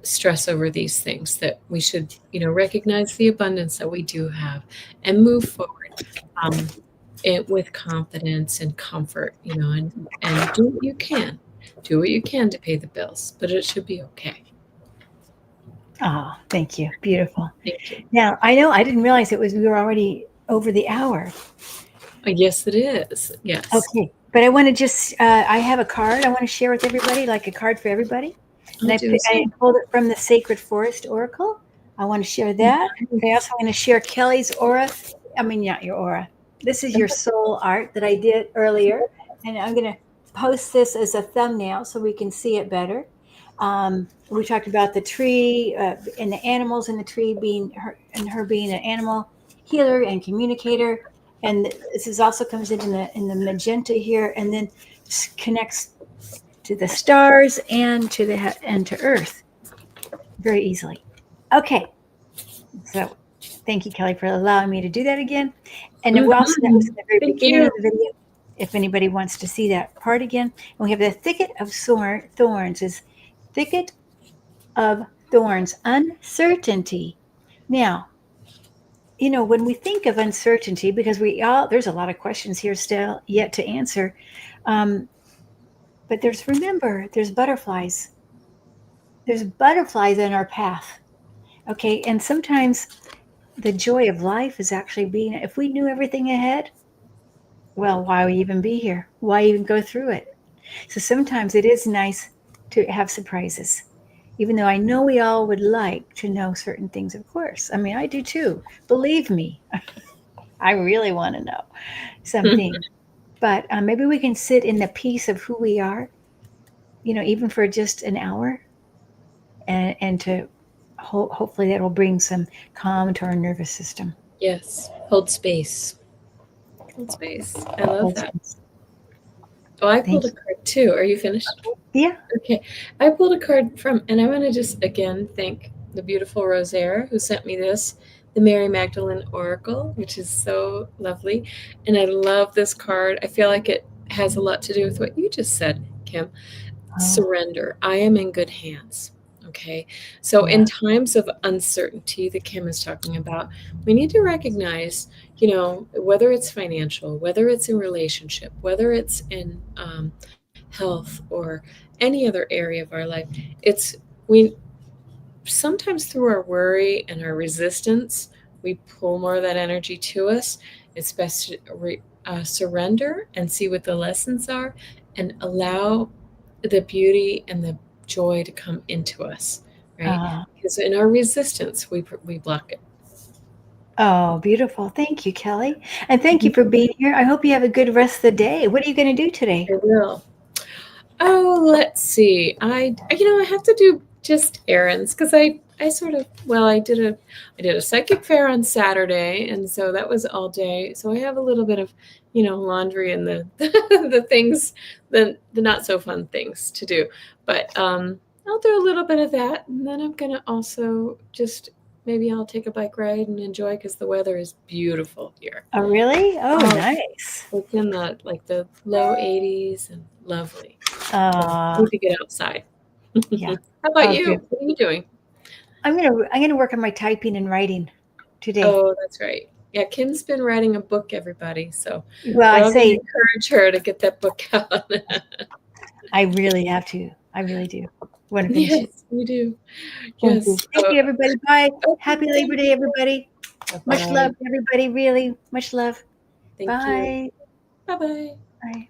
stress over these things. That we should, recognize the abundance that we do have and move forward. Um, with confidence and comfort, and do what you can. Do what you can to pay the bills, but it should be okay. Oh, thank you. Beautiful. Thank you. Now, I know I didn't realize we were already over the hour. Yes, it is. Yes. Okay. But I want to I have a card I want to share with everybody, like a card for everybody. And I pulled it from the Sacred Forest Oracle. I want to share that. I also want to share Kelly's aura. I mean, not your aura. This is your soul art that I did earlier. And I'm going to post this as a thumbnail so we can see it better. We talked about the tree and the animals in the tree being her being an animal healer and communicator. And this also comes in the magenta here, and then connects to the stars and to Earth very easily. Okay, so thank you, Kelly, for allowing me to do that again. And we also, that was in the very beginning of the video, if anybody wants to see that part again. And we have the thicket of thorns, is thicket of thorns, uncertainty. Now, when we think of uncertainty, because there's a lot of questions here still yet to answer. But remember, there's butterflies. There's butterflies in our path. Okay. And sometimes the joy of life is actually if we knew everything ahead, well, why would we even be here? Why even go through it? So sometimes it is nice to have surprises, even though I know we all would like to know certain things, of course. I mean, I do too. Believe me, I really want to know something. But maybe we can sit in the peace of who we are, even for just an hour, and to hopefully that will bring some calm to our nervous system. Yes. Hold space. Hold space. I love that. Oh, I pulled a card too. Are you finished? Yeah. Okay. I pulled a card and I want to just again thank the beautiful Rosaire who sent me this, the Mary Magdalene Oracle, which is so lovely. And I love this card. I feel like it has a lot to do with what you just said, Kim. Surrender. I am in good hands. Okay. So in times of uncertainty that Kim is talking about, we need to recognize, whether it's financial, whether it's in relationship, whether it's in health or any other area of our life, we sometimes through our worry and our resistance, we pull more of that energy to us. It's best to surrender and see what the lessons are and allow the beauty and the joy to come into us, right? Because in our resistance, we block it. Oh, beautiful. Thank you, Kelly. And thank you for being here. I hope you have a good rest of the day. What are you going to do today? I will. Oh, let's see. I have to do just errands because I did a psychic fair on Saturday, and so that was all day. So I have a little bit of, laundry and the the things, the not so fun things to do. But I'll do a little bit of that, and then I'm gonna also just maybe I'll take a bike ride and enjoy because the weather is beautiful here. Oh, really? Oh, nice. It's in the low 80s and lovely. Need to get outside. Yeah. How about you? Good. What are you doing? I'm gonna work on my typing and writing today. Oh, that's right. Yeah, Kim's been writing a book, everybody. So Well, we're I all going to say encourage her to get that book out. I really have to. I really do. Want to finish it. Yes, you do. Thank you. Yes. Thank you, everybody. Bye. Okay, Happy thank Labor Day, everybody. Much Bye-bye. love, everybody. Really, much love. Thank you. Bye. Bye-bye. Bye.